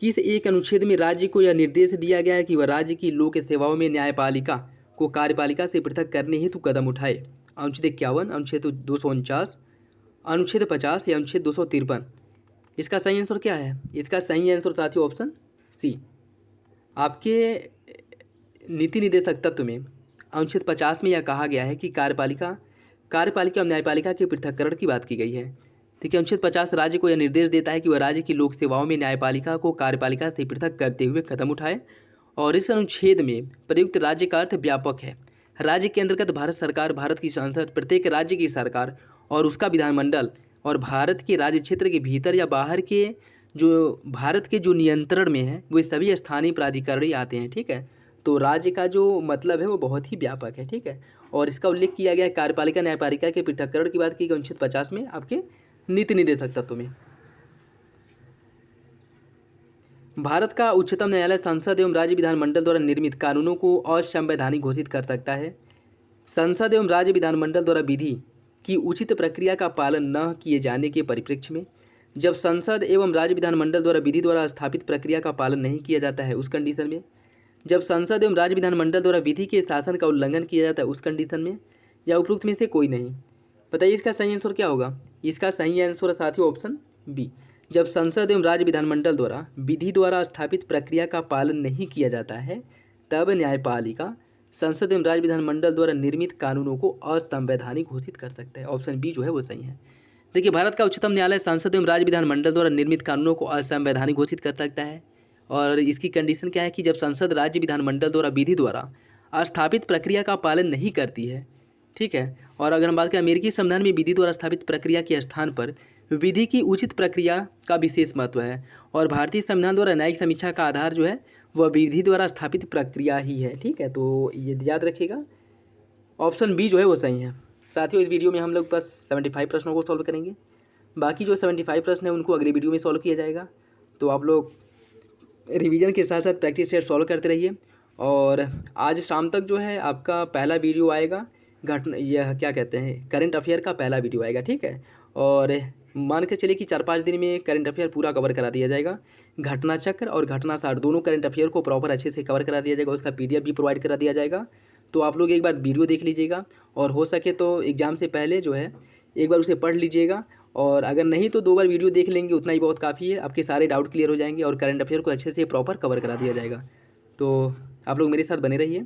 Speaker 1: किस एक अनुच्छेद में राज्य को यह निर्देश दिया गया है कि वह राज्य की लोक सेवाओं में न्यायपालिका को कार्यपालिका से पृथक करने हेतु कदम उठाए? अनुच्छेद 51, अनुच्छेद 249, अनुच्छेद 50 या अनुच्छेद 253। इसका सही आंसर क्या है? इसका सही आंसर साथियों ऑप्शन सी, आपके नीति निदेशक तत्व में अनुच्छेद 50 में यह कहा गया है कि कार्यपालिका और न्यायपालिका के पृथक्करण की बात की गई है। ठीक है, अनुच्छेद 50 राज्य को यह निर्देश देता है कि वह राज्य की लोक सेवाओं में न्यायपालिका को कार्यपालिका से पृथक करते हुए कदम उठाए, और इस अनुच्छेद में प्रयुक्त राज्य का अर्थ व्यापक है। राज्य के अंतर्गत भारत सरकार, भारत की संसद, प्रत्येक राज्य की सरकार और उसका विधानमंडल, और भारत के राज्य क्षेत्र के भीतर या बाहर के जो भारत के जो नियंत्रण में है वो सभी स्थानीय प्राधिकरण आते हैं। ठीक है, तो राज्य का जो मतलब है वो बहुत ही व्यापक है। ठीक है, और इसका उल्लेख किया गया है कार्यपालिका न्यायपालिका के पृथक्करण की बात की गई अनुच्छेद 50 में आपके नीति निदेशक तत्व में। भारत का उच्चतम न्यायालय संसद एवं राज्य विधानमंडल द्वारा निर्मित कानूनों को असंवैधानिक घोषित कर सकता है। संसद एवं राज्य विधानमंडल द्वारा विधि की उचित प्रक्रिया का पालन न किए जाने के परिप्रेक्ष्य में, जब संसद एवं राज्य विधानमंडल द्वारा विधि द्वारा स्थापित प्रक्रिया का पालन नहीं किया जाता है उस कंडीशन में, जब संसद एवं राज्य विधानमंडल द्वारा विधि के शासन का उल्लंघन किया जाता है उस कंडीशन में, या उपरोक्त में से कोई नहीं। बताइए इसका सही आंसर क्या होगा? इसका सही आंसर साथियों ऑप्शन बी, जब संसद एवं राज्य विधानमंडल द्वारा विधि द्वारा स्थापित प्रक्रिया का पालन नहीं किया जाता है तब न्यायपालिका संसद एवं राज्य विधानमंडल द्वारा निर्मित कानूनों को असंवैधानिक घोषित कर सकता है। ऑप्शन बी जो है वो सही है। देखिए, भारत का उच्चतम न्यायालय संसद एवं राज्य विधानमंडल द्वारा निर्मित कानूनों को असंवैधानिक घोषित कर सकता है, और इसकी कंडीशन क्या है कि जब संसद राज्य विधानमंडल द्वारा विधि द्वारा स्थापित प्रक्रिया का पालन नहीं करती है। ठीक है, और अगर हम बात करें अमेरिकी संविधान में विधि द्वारा स्थापित प्रक्रिया के स्थान पर विधि की उचित प्रक्रिया का विशेष महत्व है, और भारतीय संविधान द्वारा न्यायिक समीक्षा का आधार जो है वह विधि द्वारा स्थापित प्रक्रिया ही है। ठीक है, तो ये याद रखिएगा, ऑप्शन बी जो है वो सही है। साथियों, इस वीडियो में हम लोग बस 75 प्रश्नों को सॉल्व करेंगे। बाकी जो 75 प्रश्न है उनको अगली वीडियो में सॉल्व किया जाएगा। तो आप लोग रिवीजन के साथ साथ प्रैक्टिस सेट सॉल्व करते रहिए। और आज शाम तक जो है आपका पहला वीडियो आएगा, यह क्या कहते हैं, करंट अफेयर का पहला वीडियो आएगा, ठीक है। और मान के चलिए कि 4-5 दिन में करंट अफेयर पूरा कवर करा दिया जाएगा। घटना चक्र और घटना सार दोनों करंट अफेयर को प्रॉपर अच्छे से कवर करा दिया जाएगा, उसका PDF भी प्रोवाइड करा दिया जाएगा। तो आप लोग एक बार वीडियो देख लीजिएगा और हो सके तो एग्ज़ाम से पहले जो है एक बार उसे पढ़ लीजिएगा। और अगर नहीं तो 2 बार वीडियो देख लेंगे, उतना ही बहुत काफ़ी है, आपके सारे डाउट क्लियर हो जाएंगे और करंट अफेयर को अच्छे से प्रॉपर कवर करा दिया जाएगा। तो आप लोग मेरे साथ बने रहिए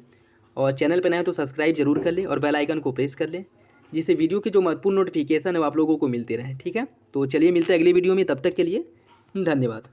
Speaker 1: और चैनल पर नए हैं तो सब्सक्राइब जरूर कर लें और बेल आइकन को प्रेस कर लें, जिससे वीडियो की जो महत्वपूर्ण नोटिफिकेशन है वो आप लोगों को मिलते रहे, ठीक है। तो चलिए मिलते हैं अगली वीडियो में, तब तक के लिए धन्यवाद।